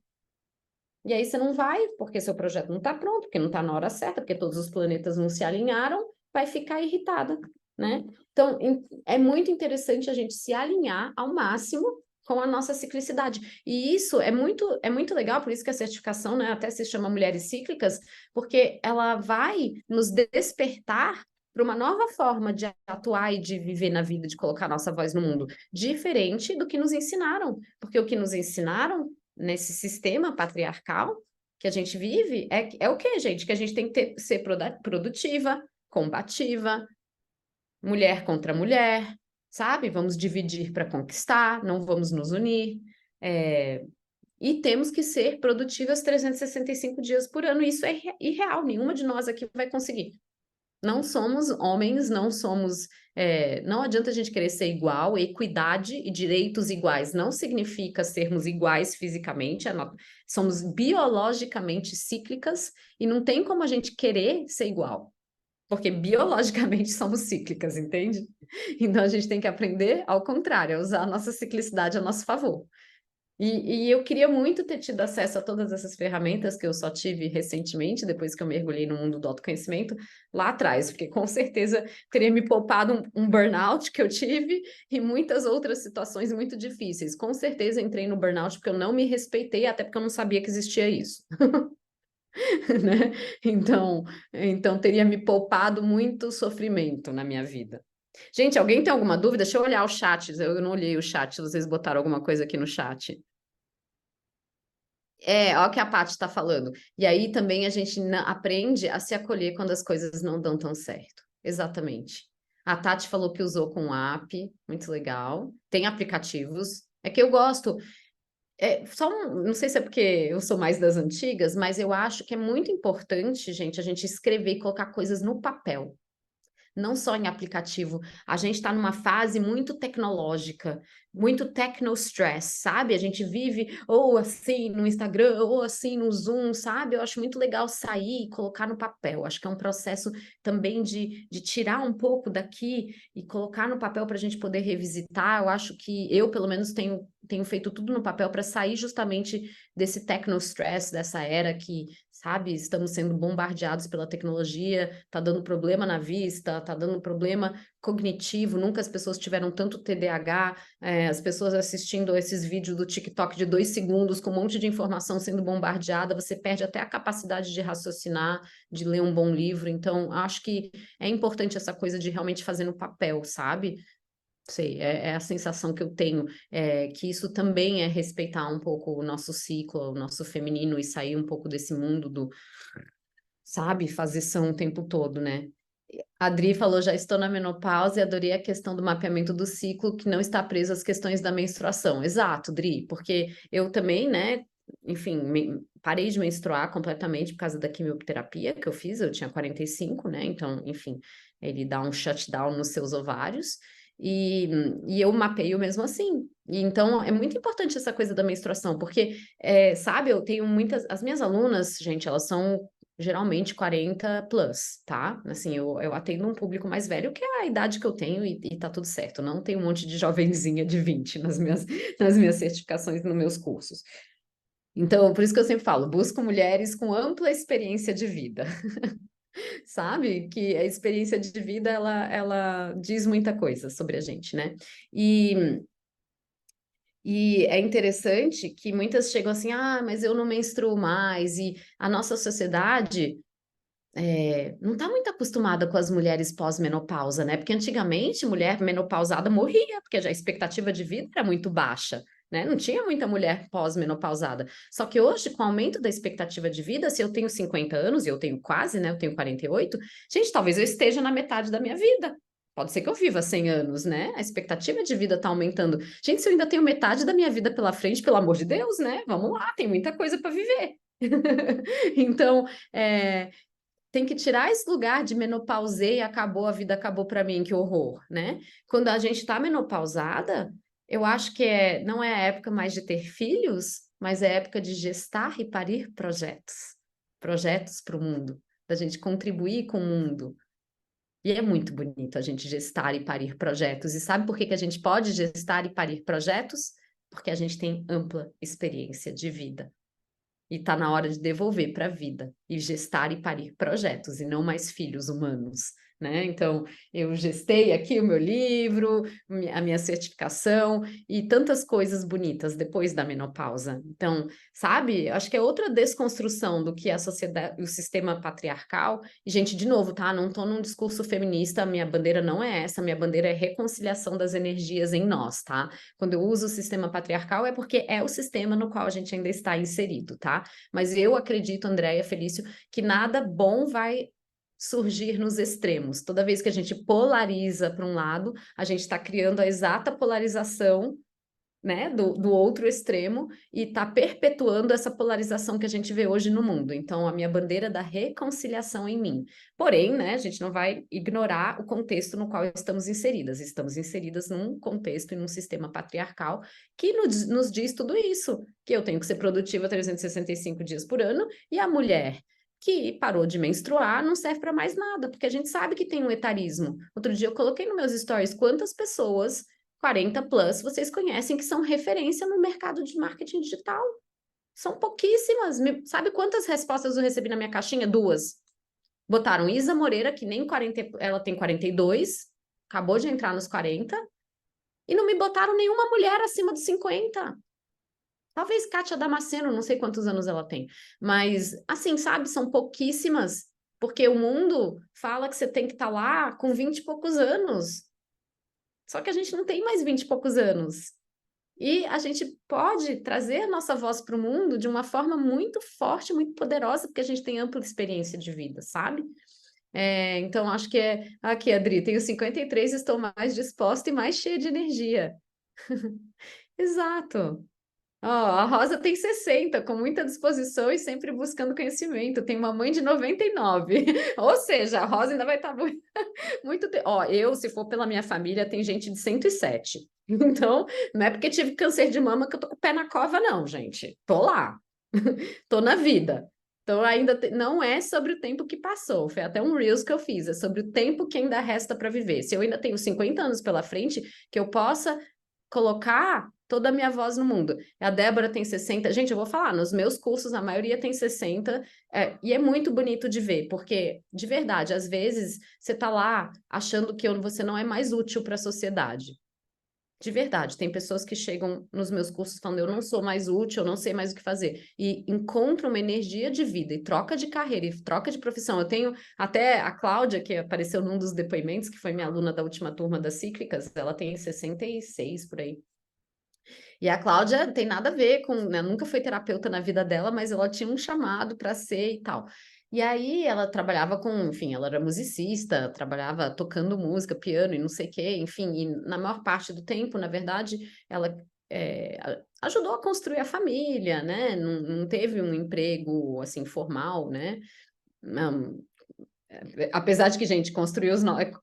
E aí você não vai, porque seu projeto não está pronto, porque não está na hora certa, porque todos os planetas não se alinharam, vai ficar irritada, né? Então, é muito interessante a gente se alinhar ao máximo com a nossa ciclicidade. E isso é muito legal, por isso que a certificação, né, até se chama Mulheres Cíclicas, porque ela vai nos despertar para uma nova forma de atuar e de viver na vida, de colocar nossa voz no mundo, diferente do que nos ensinaram. Porque o que nos ensinaram nesse sistema patriarcal que a gente vive é o quê, gente? Que a gente tem que ser produtiva, combativa, mulher contra mulher, sabe? Vamos dividir para conquistar, não vamos nos unir. E temos que ser produtivas 365 dias por ano. Isso é irreal, nenhuma de nós aqui vai conseguir. Não somos homens, não somos. Não adianta a gente querer ser igual, equidade e direitos iguais não significa sermos iguais fisicamente, somos biologicamente cíclicas e não tem como a gente querer ser igual, porque biologicamente somos cíclicas, entende? Então a gente tem que aprender ao contrário, a usar a nossa ciclicidade a nosso favor. E eu queria muito ter tido acesso a todas essas ferramentas que eu só tive recentemente, depois que eu mergulhei no mundo do autoconhecimento, lá atrás, porque com certeza teria me poupado um burnout que eu tive e muitas outras situações muito difíceis. Com certeza entrei no burnout porque eu não me respeitei, até porque eu não sabia que existia isso. Né? Então teria me poupado muito sofrimento na minha vida. Gente, alguém tem alguma dúvida? Deixa eu olhar o chat. Eu não olhei o chat, se vocês botaram alguma coisa aqui no chat. Olha o que a Paty está falando. E aí também a gente aprende a se acolher quando as coisas não dão tão certo. Exatamente. A Tati falou que usou com o app, muito legal. Tem aplicativos. É que eu gosto. Não sei se é porque eu sou mais das antigas, mas eu acho que é muito importante, gente, a gente escrever e colocar coisas no papel, não só em aplicativo. A gente está numa fase muito tecnológica, muito techno-stress, sabe? A gente vive ou assim no Instagram, ou assim no Zoom, sabe? Eu acho muito legal sair e colocar no papel. Acho que é um processo também de tirar um pouco daqui e colocar no papel para a gente poder revisitar. Eu acho que eu, pelo menos, tenho feito tudo no papel para sair justamente desse techno-stress, dessa era que, sabe, estamos sendo bombardeados pela tecnologia, tá dando problema na vista, tá dando problema cognitivo, nunca as pessoas tiveram tanto TDAH, as pessoas assistindo esses vídeos do TikTok de 2 segundos, com um monte de informação sendo bombardeada, você perde até a capacidade de raciocinar, de ler um bom livro, então acho que é importante essa coisa de realmente fazer no papel, sabe? Sei, é a sensação que eu tenho, que isso também é respeitar um pouco o nosso ciclo, o nosso feminino e sair um pouco desse mundo do, sabe, fazeção o tempo todo, né? A Adri falou, já estou na menopausa e adorei a questão do mapeamento do ciclo que não está preso às questões da menstruação. Exato, Dri, porque eu também, né, enfim, parei de menstruar completamente por causa da quimioterapia que eu fiz, eu tinha 45, né, então, enfim, ele dá um shutdown nos seus ovários, e, e eu mapeio mesmo assim. E então, é muito importante essa coisa da menstruação, porque, sabe, eu tenho as minhas alunas, gente, elas são geralmente 40 plus, tá? Assim, eu atendo um público mais velho, que é a idade que eu tenho e tá tudo certo. Não tem um monte de jovenzinha de 20 nas minhas certificações, nos meus cursos. Então, por isso que eu sempre falo, busco mulheres com ampla experiência de vida, sabe? Que a experiência de vida, ela diz muita coisa sobre a gente, né? E é interessante que muitas chegam assim, mas eu não menstruo mais, e a nossa sociedade não está muito acostumada com as mulheres pós-menopausa, né? Porque antigamente mulher menopausada morria, porque já a expectativa de vida era muito baixa, né? Não tinha muita mulher pós-menopausada. Só que hoje, com o aumento da expectativa de vida, se eu tenho 50 anos, e eu tenho quase, né? Eu tenho 48, gente, talvez eu esteja na metade da minha vida. Pode ser que eu viva 100 anos, né? A expectativa de vida está aumentando. Gente, se eu ainda tenho metade da minha vida pela frente, pelo amor de Deus, né? Vamos lá, tem muita coisa para viver. Então, tem que tirar esse lugar de menopausei, acabou, a vida acabou para mim, que horror, né? Quando a gente está menopausada, eu acho que não é a época mais de ter filhos, mas é a época de gestar e parir projetos para o mundo, da gente contribuir com o mundo. E é muito bonito a gente gestar e parir projetos. E sabe por que a gente pode gestar e parir projetos? Porque a gente tem ampla experiência de vida. E está na hora de devolver para a vida e gestar e parir projetos e não mais filhos humanos, né? Então, eu gestei aqui o meu livro, a minha certificação e tantas coisas bonitas depois da menopausa. Então, sabe? Acho que é outra desconstrução do que a sociedade, o sistema patriarcal. E, gente, de novo, tá? Não estou num discurso feminista, minha bandeira não é essa, minha bandeira é reconciliação das energias em nós, tá? Quando eu uso o sistema patriarcal é porque é o sistema no qual a gente ainda está inserido, tá? Mas eu acredito, Andréia Felício, que nada bom vai surgir nos extremos. Toda vez que a gente polariza para um lado, a gente está criando a exata polarização, né, do outro extremo e está perpetuando essa polarização que a gente vê hoje no mundo. Então, a minha bandeira da reconciliação em mim. Porém, né, a gente não vai ignorar o contexto no qual estamos inseridas. Estamos inseridas num contexto e num sistema patriarcal que nos diz tudo isso, que eu tenho que ser produtiva 365 dias por ano e a mulher que parou de menstruar não serve para mais nada, porque a gente sabe que tem um etarismo. Outro dia eu coloquei nos meus stories quantas pessoas 40 plus, vocês conhecem que são referência no mercado de marketing digital. São pouquíssimas. Sabe quantas respostas eu recebi na minha caixinha? 2. Botaram Isa Moreira, que nem 40, ela tem 42, acabou de entrar nos 40, e não me botaram nenhuma mulher acima dos 50. Talvez Kátia Damasceno, não sei quantos anos ela tem. Mas, assim, sabe, são pouquíssimas, porque o mundo fala que você tem que estar lá com 20 e poucos anos. Só que a gente não tem mais 20 e poucos anos. E a gente pode trazer a nossa voz para o mundo de uma forma muito forte, muito poderosa, porque a gente tem ampla experiência de vida, sabe? Então, acho que é... Aqui, Adri, tenho 53, estou mais disposta e mais cheia de energia. Exato. Ó, a Rosa tem 60, com muita disposição e sempre buscando conhecimento. Tem uma mãe de 99. Ou seja, a Rosa ainda vai estar muito, muito tempo. Ó, eu, se for pela minha família, tem gente de 107. Então, não é porque tive câncer de mama que eu tô com o pé na cova, não, gente. Tô lá. Tô na vida. Então, ainda não é sobre o tempo que passou. Foi até um Reels que eu fiz. É sobre o tempo que ainda resta para viver. Se eu ainda tenho 50 anos pela frente, que eu possa colocar toda a minha voz no mundo. A Débora tem 60. Gente, eu vou falar, nos meus cursos a maioria tem 60, e é muito bonito de ver, porque, de verdade, às vezes você tá lá achando que você não é mais útil para a sociedade. De verdade, tem pessoas que chegam nos meus cursos falando, eu não sou mais útil, eu não sei mais o que fazer, e encontram uma energia de vida, e troca de carreira, e troca de profissão. Eu tenho até a Cláudia, que apareceu num dos depoimentos, que foi minha aluna da última turma das Cíclicas, ela tem 66 por aí. E a Cláudia tem nada a ver com, né, nunca foi terapeuta na vida dela, mas ela tinha um chamado para ser e tal. E aí ela trabalhava com, enfim, ela era musicista, trabalhava tocando música, piano e não sei o quê, enfim, e na maior parte do tempo, na verdade, ela ajudou a construir a família, né? Não teve um emprego assim formal, né? Apesar de que, gente,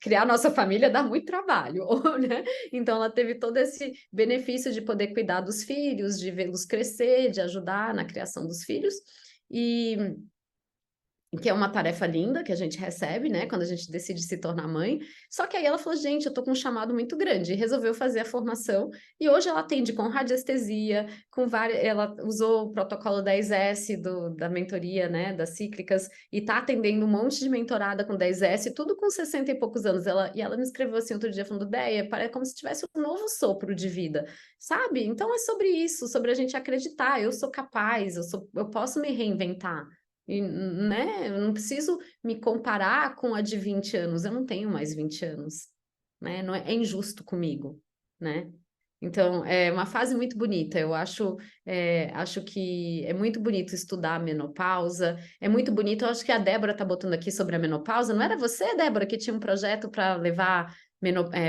criar nossa família dá muito trabalho, né? Então ela teve todo esse benefício de poder cuidar dos filhos, de vê-los crescer, de ajudar na criação dos filhos, e que é uma tarefa linda que a gente recebe, né, quando a gente decide se tornar mãe. Só que aí ela falou, gente, eu tô com um chamado muito grande, e resolveu fazer a formação, e hoje ela atende com radiestesia, com várias, ela usou o protocolo 10S da mentoria, né, das cíclicas, e tá atendendo um monte de mentorada com 10S, tudo com 60 e poucos anos. E ela me escreveu assim outro dia, falando, Déia, parece como se tivesse um novo sopro de vida, sabe? Então é sobre isso, sobre a gente acreditar, eu sou capaz, eu posso me reinventar. E, né, eu não preciso me comparar com a de 20 anos, eu não tenho mais 20 anos, né? Não é injusto comigo, né? Então, é uma fase muito bonita. Eu acho que é muito bonito estudar a menopausa. É muito bonito. Eu acho que a Débora está botando aqui sobre a menopausa. Não era você, Débora, que tinha um projeto para levar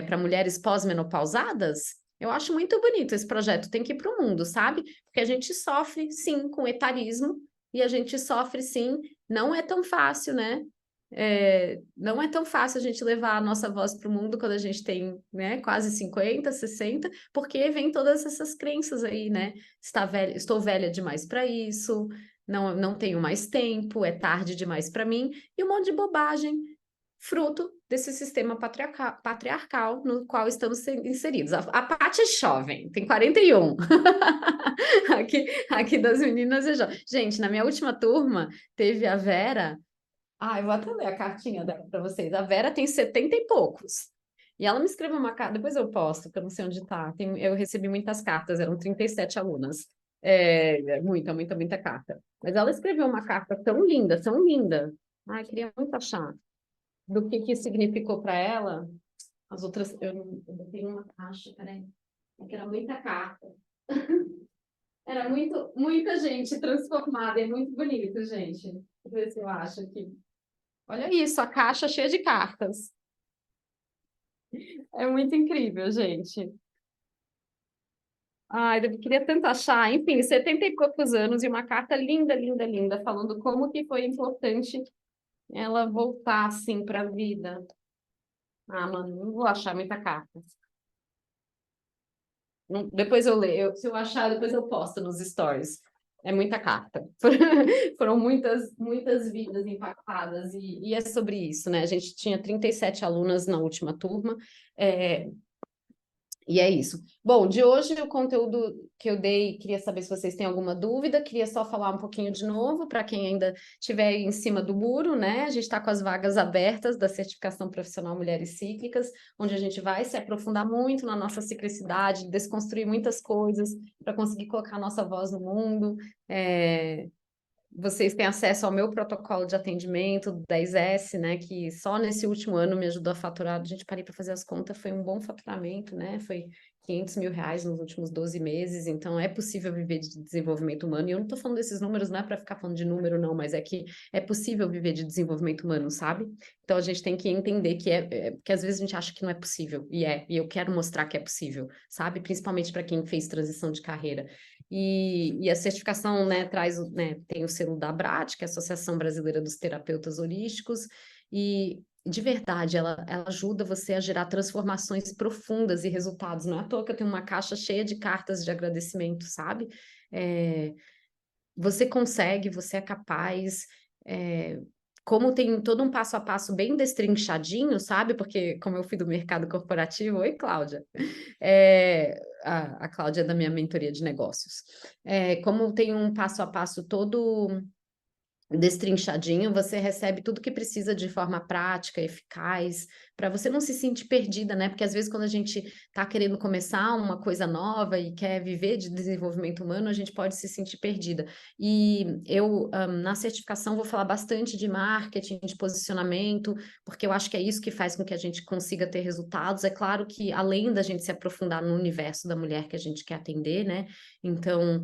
para mulheres pós-menopausadas? Eu acho muito bonito esse projeto. Tem que ir para o mundo, sabe? Porque a gente sofre, sim, com etarismo e a gente sofre, sim. Não é tão fácil, né? Não é tão fácil a gente levar a nossa voz para o mundo quando a gente tem, né, quase 50, 60, porque vem todas essas crenças aí, né? Estou velha demais para isso, não tenho mais tempo, é tarde demais para mim, e um monte de bobagem fruto desse sistema patriarcal no qual estamos inseridos. A Paty é jovem, tem 41. Aqui das meninas é jovem. Gente, na minha última turma, teve a Vera. Eu vou até ler a cartinha dela para vocês. A Vera tem 70 e poucos. E ela me escreveu uma carta, depois eu posto, porque eu não sei onde está. Eu recebi muitas cartas, eram 37 alunas. Muita carta. Mas ela escreveu uma carta tão linda, tão linda. Queria muito achar do que significou para ela. As outras, eu botei uma caixa, peraí. É que era muita carta. Era muita gente transformada, é muito bonito, gente. Deixa eu ver se eu acho aqui. Olha isso, a caixa cheia de cartas. É muito incrível, gente. Eu queria tanto achar. Enfim, 70 e poucos anos e uma carta linda, linda, linda, falando como que foi importante ela voltar, assim, para a vida. Mano, não vou achar muita carta. Depois eu leio. Se eu achar, depois eu posto nos stories. É muita carta. Foram muitas vidas impactadas. E é sobre isso, né? A gente tinha 37 alunas na última turma. E é isso. Bom, de hoje o conteúdo que eu dei, queria saber se vocês têm alguma dúvida, queria só falar um pouquinho de novo, para quem ainda estiver em cima do muro, né? A gente está com as vagas abertas da certificação profissional Mulheres Cíclicas, onde a gente vai se aprofundar muito na nossa ciclicidade, desconstruir muitas coisas para conseguir colocar a nossa voz no mundo. Vocês têm acesso ao meu protocolo de atendimento, 10S, né? Que só nesse último ano me ajudou a faturar. A gente parei para fazer as contas, foi um bom faturamento, né? Foi 500 mil reais nos últimos 12 meses. Então, é possível viver de desenvolvimento humano. E eu não estou falando desses números, não é para ficar falando de número, não, mas é que é possível viver de desenvolvimento humano, sabe? Então, a gente tem que entender que às vezes a gente acha que não é possível. E eu quero mostrar que é possível, sabe? Principalmente para quem fez transição de carreira. E a certificação, né, tem o selo da ABRAT, que é a Associação Brasileira dos Terapeutas Holísticos, e de verdade ela ajuda você a gerar transformações profundas e resultados. Não é à toa que eu tenho uma caixa cheia de cartas de agradecimento, sabe? Você consegue, você é capaz. Como tem todo um passo a passo bem destrinchadinho, sabe? Porque como eu fui do mercado corporativo, oi, Cláudia. A Cláudia é da minha mentoria de negócios. Como tem um passo a passo todo destrinchadinho, você recebe tudo que precisa de forma prática, eficaz, para você não se sentir perdida, né? Porque às vezes quando a gente está querendo começar uma coisa nova e quer viver de desenvolvimento humano, a gente pode se sentir perdida. E eu, na certificação, vou falar bastante de marketing, de posicionamento, porque eu acho que é isso que faz com que a gente consiga ter resultados. É claro que além da gente se aprofundar no universo da mulher que a gente quer atender, né? Então,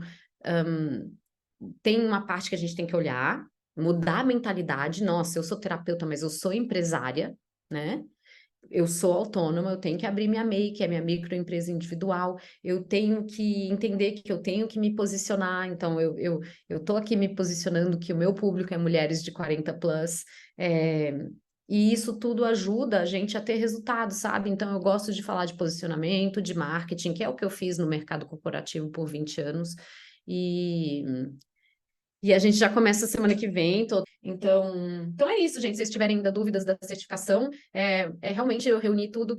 tem uma parte que a gente tem que olhar, mudar a mentalidade. Nossa, eu sou terapeuta, mas eu sou empresária, né? Eu sou autônoma, eu tenho que abrir minha MEI, que é minha microempresa individual, eu tenho que entender que eu tenho que me posicionar, então eu tô aqui me posicionando que o meu público é mulheres de 40 plus, e isso tudo ajuda a gente a ter resultados, sabe? Então eu gosto de falar de posicionamento, de marketing, que é o que eu fiz no mercado corporativo por 20 anos, e a gente já começa a semana que vem. Então é isso, gente. Se vocês tiverem ainda dúvidas da certificação, realmente eu reuni tudo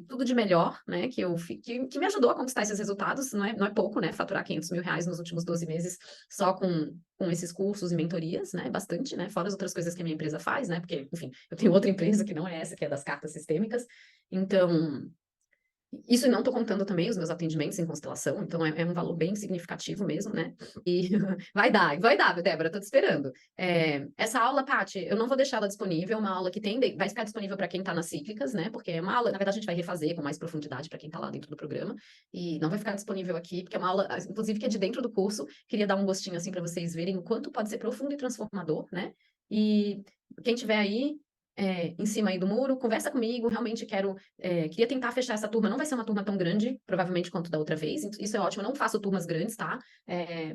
tudo de melhor, né? Que me ajudou a conquistar esses resultados. Não é pouco, né? Faturar 500 mil reais nos últimos 12 meses só com esses cursos e mentorias, né? Bastante, né? Fora as outras coisas que a minha empresa faz, né? Porque, enfim, eu tenho outra empresa que não é essa, que é das cartas sistêmicas. Então, isso não estou contando também os meus atendimentos em constelação, então é um valor bem significativo mesmo, né? E vai dar, Débora, estou te esperando. Essa aula, Paty, eu não vou deixar ela disponível, é uma aula que vai ficar disponível para quem está nas cíclicas, né? Porque é uma aula, na verdade, a gente vai refazer com mais profundidade para quem está lá dentro do programa, e não vai ficar disponível aqui, porque é uma aula, inclusive, que é de dentro do curso. Queria dar um gostinho assim para vocês verem o quanto pode ser profundo e transformador, né? E quem tiver aí. Em cima aí do muro, conversa comigo, realmente queria tentar fechar essa turma, não vai ser uma turma tão grande, provavelmente, quanto da outra vez, isso é ótimo, eu não faço turmas grandes, tá?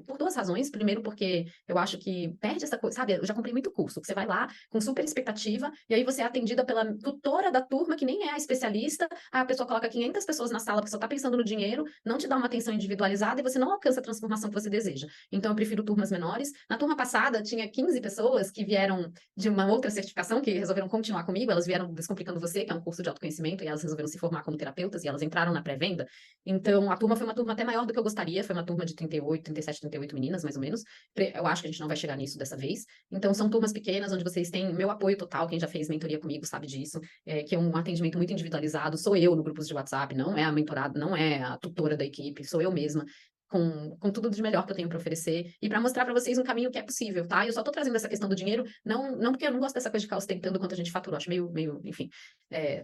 Por duas razões, primeiro porque eu acho que perde essa coisa, sabe, eu já comprei muito curso, que você vai lá com super expectativa, e aí você é atendida pela tutora da turma, que nem é a especialista, aí a pessoa coloca 500 pessoas na sala, a pessoa tá pensando no dinheiro, não te dá uma atenção individualizada, e você não alcança a transformação que você deseja. Então eu prefiro turmas menores. Na turma passada, tinha 15 pessoas que vieram de uma outra certificação, que resolveram continuar comigo, elas vieram Descomplicando Você, que é um curso de autoconhecimento, e elas resolveram se formar como terapeutas, e elas entraram na pré-venda. Então, a turma foi uma turma até maior do que eu gostaria, foi uma turma de 38, 37, 38 meninas, mais ou menos. Eu acho que a gente não vai chegar nisso dessa vez. Então, são turmas pequenas, onde vocês têm meu apoio total, quem já fez mentoria comigo sabe disso, que é um atendimento muito individualizado, sou eu no grupos de WhatsApp, não é a mentorada, não é a tutora da equipe, sou eu mesma, com tudo de melhor que eu tenho para oferecer e para mostrar para vocês um caminho que é possível, tá? Eu só tô trazendo essa questão do dinheiro, não porque eu não gosto dessa coisa de ficar ostentando quanto a gente fatura, eu acho meio, enfim,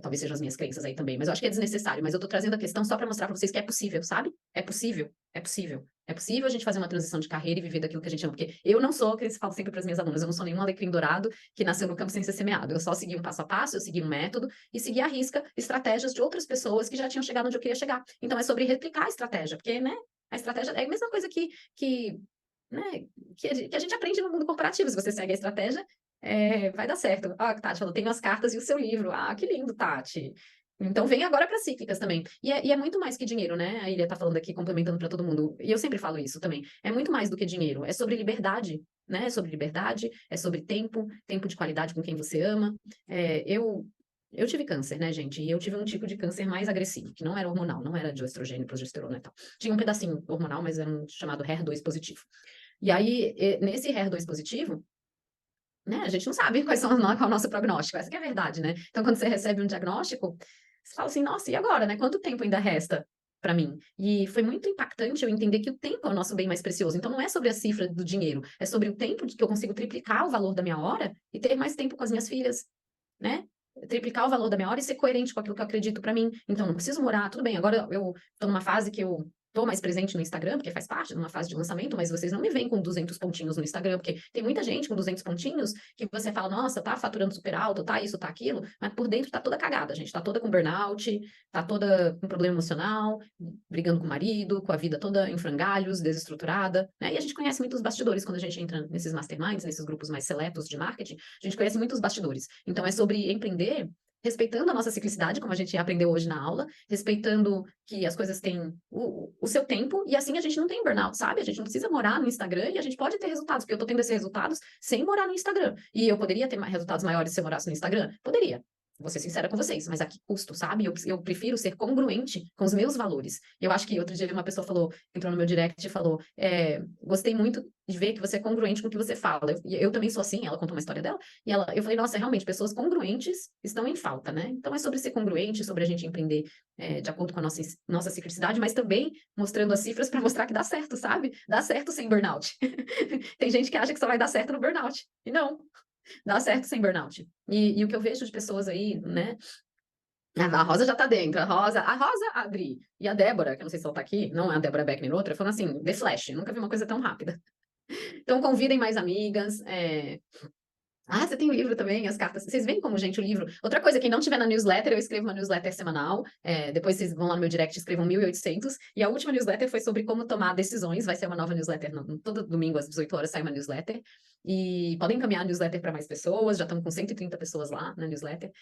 talvez sejam as minhas crenças aí também, mas eu acho que é desnecessário, mas eu tô trazendo a questão só para mostrar para vocês que é possível, sabe? É possível, é possível. É possível a gente fazer uma transição de carreira e viver daquilo que a gente ama, porque eu não sou, que eu falo sempre para as minhas alunas, eu não sou nenhum alecrim dourado que nasceu no campo sem ser semeado, eu só segui um passo a passo, eu segui um método e segui à risca estratégias de outras pessoas que já tinham chegado onde eu queria chegar. Então é sobre replicar a estratégia, porque, né, a estratégia é a mesma coisa né, que a gente aprende no mundo corporativo. Se você segue a estratégia, vai dar certo. Ah, Tati falou, tenho as cartas e o seu livro. Ah, que lindo, Tati. Então vem agora para cíclicas também. E é muito mais que dinheiro, né? A Ilha tá falando aqui, complementando para todo mundo. E eu sempre falo isso também. É muito mais do que dinheiro. É sobre liberdade, né? É sobre liberdade, é sobre tempo de qualidade com quem você ama. Eu tive câncer, né, gente? E eu tive um tipo de câncer mais agressivo, que não era hormonal, não era de estrogênio, progesterona e tal. Tinha um pedacinho hormonal, mas era um chamado HER2 positivo. E aí, nesse HER2 positivo, né, a gente não sabe qual é o nosso prognóstico, essa que é a verdade, né? Então, quando você recebe um diagnóstico, você fala assim, nossa, e agora, né? Quanto tempo ainda resta para mim? E foi muito impactante eu entender que o tempo é o nosso bem mais precioso. Então, não é sobre a cifra do dinheiro, é sobre o tempo de que eu consigo triplicar o valor da minha hora e ter mais tempo com as minhas filhas, né? Triplicar o valor da minha hora e ser coerente com aquilo que eu acredito para mim. Então, não preciso morar, tudo bem, agora eu tô numa fase que eu tô mais presente no Instagram, porque faz parte de uma fase de lançamento, mas vocês não me veem com 200 pontinhos no Instagram, porque tem muita gente com 200 pontinhos que você fala, nossa, tá faturando super alto, tá isso, tá aquilo, mas por dentro tá toda cagada, gente, tá toda com burnout, tá toda com problema emocional, brigando com o marido, com a vida toda em frangalhos, desestruturada, né? E a gente conhece muitos bastidores quando a gente entra nesses masterminds, nesses grupos mais seletos de marketing, a gente conhece muitos bastidores. Então é sobre empreender respeitando a nossa ciclicidade, como a gente aprendeu hoje na aula, respeitando que as coisas têm o seu tempo, e assim a gente não tem burnout, sabe? A gente não precisa morar no Instagram e a gente pode ter resultados, porque eu tô tendo esses resultados sem morar no Instagram. E eu poderia ter resultados maiores se eu morasse no Instagram? Poderia. Vou ser sincera com vocês, mas a que custo, sabe? Eu prefiro ser congruente com os meus valores. Eu acho que outro dia uma pessoa falou, entrou no meu direct e falou: gostei muito de ver que você é congruente com o que você fala. Eu também sou assim, ela contou uma história dela, e eu falei, nossa, realmente, pessoas congruentes estão em falta, né? Então é sobre ser congruente, sobre a gente empreender de acordo com a nossa ciclicidade, mas também mostrando as cifras para mostrar que dá certo, sabe? Dá certo sem burnout. Tem gente que acha que só vai dar certo no burnout. E não, dá certo sem burnout. E o que eu vejo de pessoas aí, né? A Rosa já tá dentro, a Adri e a Débora, que eu não sei se ela tá aqui, não é a Débora Beckner, outra, foram assim, The Flash, nunca vi uma coisa tão rápida. Então convidem mais amigas, Ah, você tem o livro também, as cartas. Vocês veem como, gente, o livro. Outra coisa, quem não tiver na newsletter, eu escrevo uma newsletter semanal. Depois vocês vão lá no meu direct e escrevam 1.800. E a última newsletter foi sobre como tomar decisões. Vai ser uma nova newsletter. Todo domingo às 18 horas sai uma newsletter. E podem encaminhar a newsletter para mais pessoas. Já estamos com 130 pessoas lá na newsletter.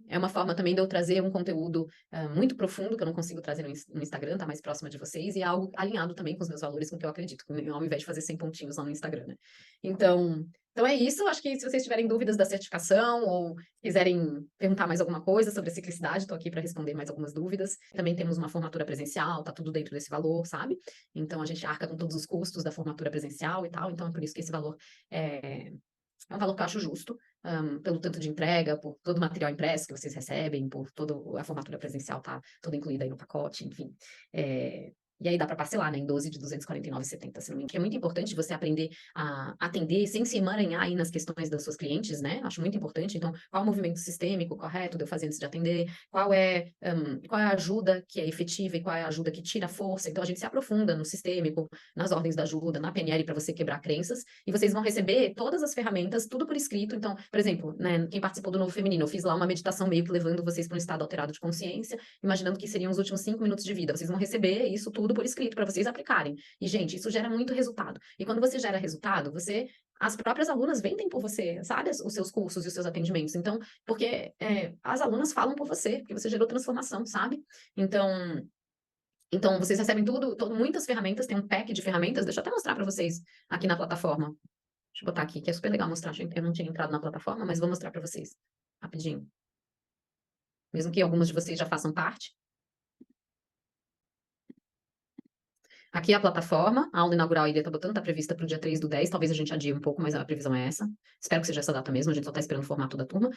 É uma forma também de eu trazer um conteúdo muito profundo, que eu não consigo trazer no Instagram, tá mais próxima de vocês. E é algo alinhado também com os meus valores, com o que eu acredito, ao invés de fazer 100 pontinhos lá no Instagram, né? Então é isso. Acho que se vocês tiverem dúvidas da certificação ou quiserem perguntar mais alguma coisa sobre a ciclicidade, estou aqui para responder mais algumas dúvidas. Também temos uma formatura presencial, tá tudo dentro desse valor, sabe? Então a gente arca com todos os custos da formatura presencial e tal. Então é por isso que esse valor é um valor que eu acho justo, pelo tanto de entrega, por todo o material impresso que vocês recebem, por toda a formatura presencial tá toda incluída aí no pacote, enfim. E aí dá para parcelar, né, em 12 de 249,70, se não me engano. É muito importante você aprender a atender sem se emaranhar aí nas questões das suas clientes, né? Acho muito importante. Então, qual é o movimento sistêmico correto de eu fazer antes de atender? Qual é a ajuda que é efetiva e qual é a ajuda que tira a força? Então, a gente se aprofunda no sistêmico, nas ordens da ajuda, na PNL para você quebrar crenças. E vocês vão receber todas as ferramentas, tudo por escrito. Então, por exemplo, né, quem participou do Novo Feminino, eu fiz lá uma meditação meio que levando vocês para um estado alterado de consciência, imaginando que seriam os últimos 5 minutos de vida. Vocês vão receber isso tudo por escrito para vocês aplicarem. E, gente, isso gera muito resultado. E quando você gera resultado, as próprias alunas vendem por você, sabe? Os seus cursos e os seus atendimentos. Então, porque as alunas falam por você, porque você gerou transformação, sabe? Então vocês recebem muitas ferramentas, tem um pack de ferramentas, deixa eu até mostrar para vocês aqui na plataforma. Deixa eu botar aqui, que é super legal mostrar. Eu não tinha entrado na plataforma, mas vou mostrar para vocês rapidinho. Mesmo que algumas de vocês já façam parte. Aqui é a plataforma, a aula inaugural ainda está botando, está prevista para o dia 3/10, talvez a gente adie um pouco, mas a previsão é essa. Espero que seja essa data mesmo, a gente só está esperando o formato da turma.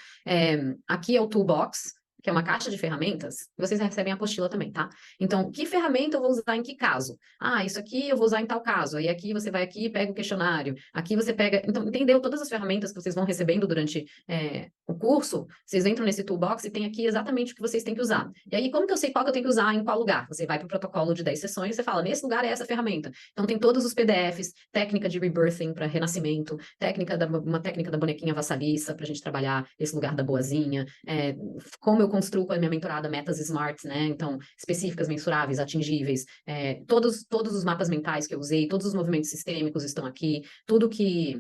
Aqui é o Toolbox, que é uma caixa de ferramentas, e vocês recebem a apostila também, tá? Então, que ferramenta eu vou usar em que caso? Ah, isso aqui eu vou usar em tal caso. Aí aqui você vai aqui e pega o questionário. Aqui você pega... Então, entendeu? Todas as ferramentas que vocês vão recebendo durante o curso, vocês entram nesse Toolbox e tem aqui exatamente o que vocês têm que usar. E aí, como que eu sei qual que eu tenho que usar em qual lugar? Você vai para o protocolo de 10 sessões, você fala, nesse lugar é essa ferramenta. Então, tem todos os PDFs, técnica de rebirthing para renascimento, uma técnica da bonequinha vassaliça para a gente trabalhar esse lugar da boazinha, como eu construo com a minha mentorada metas SMART, né? Então, específicas, mensuráveis, atingíveis, todos os mapas mentais que eu usei, todos os movimentos sistêmicos estão aqui, tudo que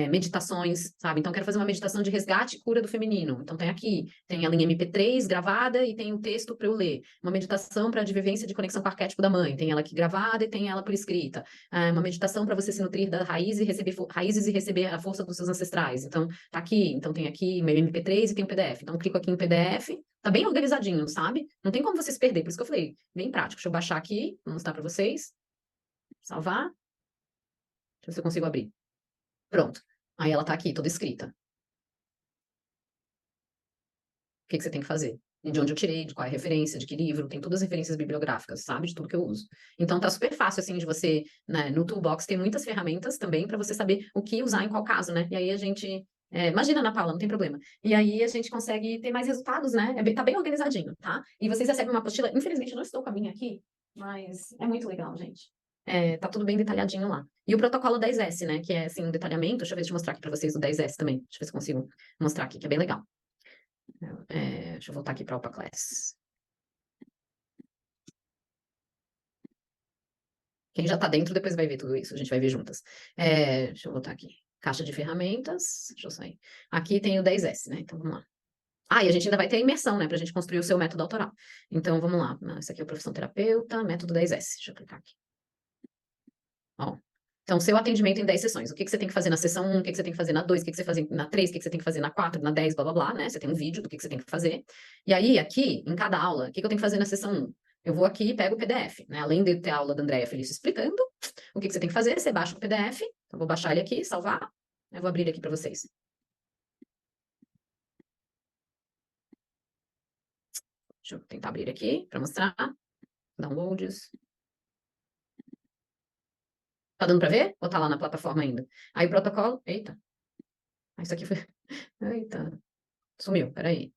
meditações, sabe? Então, quero fazer uma meditação de resgate e cura do feminino. Então, tem aqui, tem ela em MP3 gravada e tem o texto para eu ler. Uma meditação para a advivência de conexão com o arquétipo da mãe. Tem ela aqui gravada e tem ela por escrita. Uma meditação para você se nutrir da raiz e receber raízes e receber a força dos seus ancestrais. Então, tá aqui. Então, tem aqui meu MP3 e tem o PDF. Então, eu clico aqui em PDF. Tá bem organizadinho, sabe? Não tem como você se perder. Por isso que eu falei, bem prático. Deixa eu baixar aqui, vou mostrar para vocês. Salvar. Deixa eu ver se eu consigo abrir. Pronto. Aí ela tá aqui, toda escrita. O que que você tem que fazer? E de onde eu tirei, de qual é a referência, de que livro, tem todas as referências bibliográficas, sabe? De tudo que eu uso. Então tá super fácil, assim, de você, né, no Toolbox tem muitas ferramentas também para você saber o que usar em qual caso, né? E aí a gente. Imagina, Ana Paula, não tem problema. E aí a gente consegue ter mais resultados, né? Tá bem organizadinho, tá? E vocês recebem uma apostila. Infelizmente, eu não estou com a minha aqui, mas é muito legal, gente. Tá tudo bem detalhadinho lá. E o protocolo 10S, né? Que é assim, um detalhamento. Deixa eu ver se eu mostrar aqui para vocês o 10S também. Deixa eu ver se eu consigo mostrar aqui, que é bem legal. Deixa eu voltar aqui para a Opa Class. Quem já está dentro depois vai ver tudo isso, a gente vai ver juntas. Deixa eu voltar aqui. Caixa de ferramentas, deixa eu sair. Aqui tem o 10S, né? Então vamos lá. E a gente ainda vai ter a imersão, né? Para a gente construir o seu método autoral. Então vamos lá. Esse aqui é o profissão terapeuta, método 10S. Deixa eu clicar aqui. Ó. Então, seu atendimento em 10 sessões. O que que você tem que fazer na sessão 1, o que que você tem que fazer na 2, o que que você faz na 3, o que que você tem que fazer na 4, na 10, blá, blá, blá, né? Você tem um vídeo do que você tem que fazer. E aí, aqui, em cada aula, o que que eu tenho que fazer na sessão 1? Eu vou aqui e pego o PDF, né? Além de ter a aula da Andréia Felício explicando o que que você tem que fazer, você baixa o PDF. Então, vou baixar ele aqui, salvar. Eu vou abrir ele aqui para vocês. Deixa eu tentar abrir aqui para mostrar. Downloads. Tá dando para ver? Ou tá lá na plataforma ainda? Aí o protocolo. Eita. Isso aqui foi. Eita. Sumiu, peraí.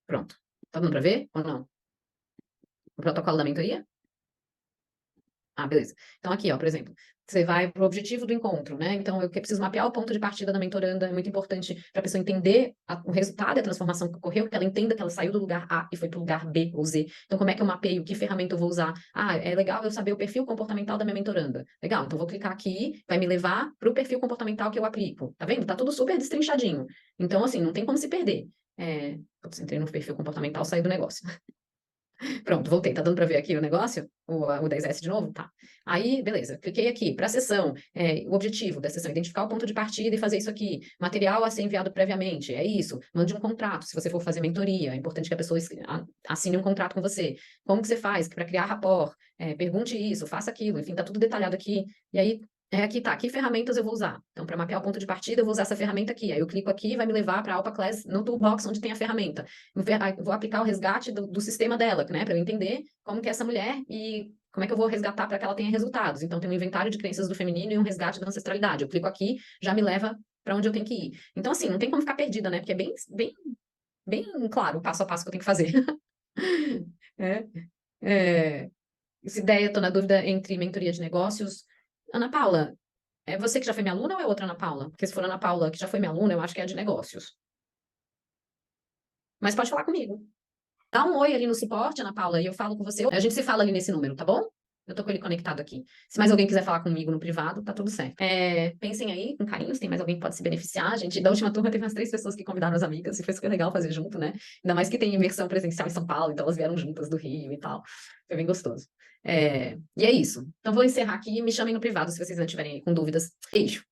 Pronto. Tá dando para ver ou não? O protocolo da mentoria? Beleza. Então, aqui, ó, por exemplo, você vai para o objetivo do encontro, né? Então, eu preciso mapear o ponto de partida da mentoranda, é muito importante para a pessoa entender o resultado e a transformação que ocorreu, que ela entenda que ela saiu do lugar A e foi para o lugar B ou Z. Então, como é que eu mapeio? Que ferramenta eu vou usar? É legal eu saber o perfil comportamental da minha mentoranda. Legal, então vou clicar aqui, vai me levar para o perfil comportamental que eu aplico. Tá vendo? Tá tudo super destrinchadinho. Então, assim, não tem como se perder. Entrei no perfil comportamental, saí do negócio. Pronto, voltei. Tá dando para ver aqui o negócio? O 10S de novo? Tá. Aí, beleza. Cliquei aqui para a sessão. O objetivo da sessão, identificar o ponto de partida e fazer isso aqui. Material a ser enviado previamente. É isso. Mande um contrato. Se você for fazer mentoria, é importante que a pessoa assine um contrato com você. Como que você faz para criar rapport? Pergunte isso, faça aquilo. Enfim, tá tudo detalhado aqui. E aí, aqui tá, que ferramentas eu vou usar? Então, para mapear o ponto de partida, eu vou usar essa ferramenta aqui. Aí eu clico aqui e vai me levar para a Alpha Class no Toolbox, onde tem a ferramenta. Eu vou aplicar o resgate do sistema dela, né? Para eu entender como que é essa mulher e como é que eu vou resgatar para que ela tenha resultados. Então, tem um inventário de crenças do feminino e um resgate da ancestralidade. Eu clico aqui, já me leva para onde eu tenho que ir. Então, assim, não tem como ficar perdida, né? Porque é bem claro o passo a passo que eu tenho que fazer. É, essa ideia, estou na dúvida entre mentoria de negócios. Ana Paula, é você que já foi minha aluna ou é outra Ana Paula? Porque se for Ana Paula que já foi minha aluna, eu acho que é a de negócios. Mas pode falar comigo. Dá um oi ali no suporte, Ana Paula, e eu falo com você. A gente se fala ali nesse número, tá bom? Eu tô com ele conectado aqui. Se mais alguém quiser falar comigo no privado, tá tudo certo. Pensem aí com carinho, se tem mais alguém que pode se beneficiar. Gente, da última turma teve umas 3 pessoas que convidaram as amigas e foi super legal fazer junto, né? Ainda mais que tem imersão presencial em São Paulo, então elas vieram juntas do Rio e tal. Foi bem gostoso. E é isso. Então vou encerrar aqui e me chamem no privado se vocês não estiverem aí com dúvidas. Beijo!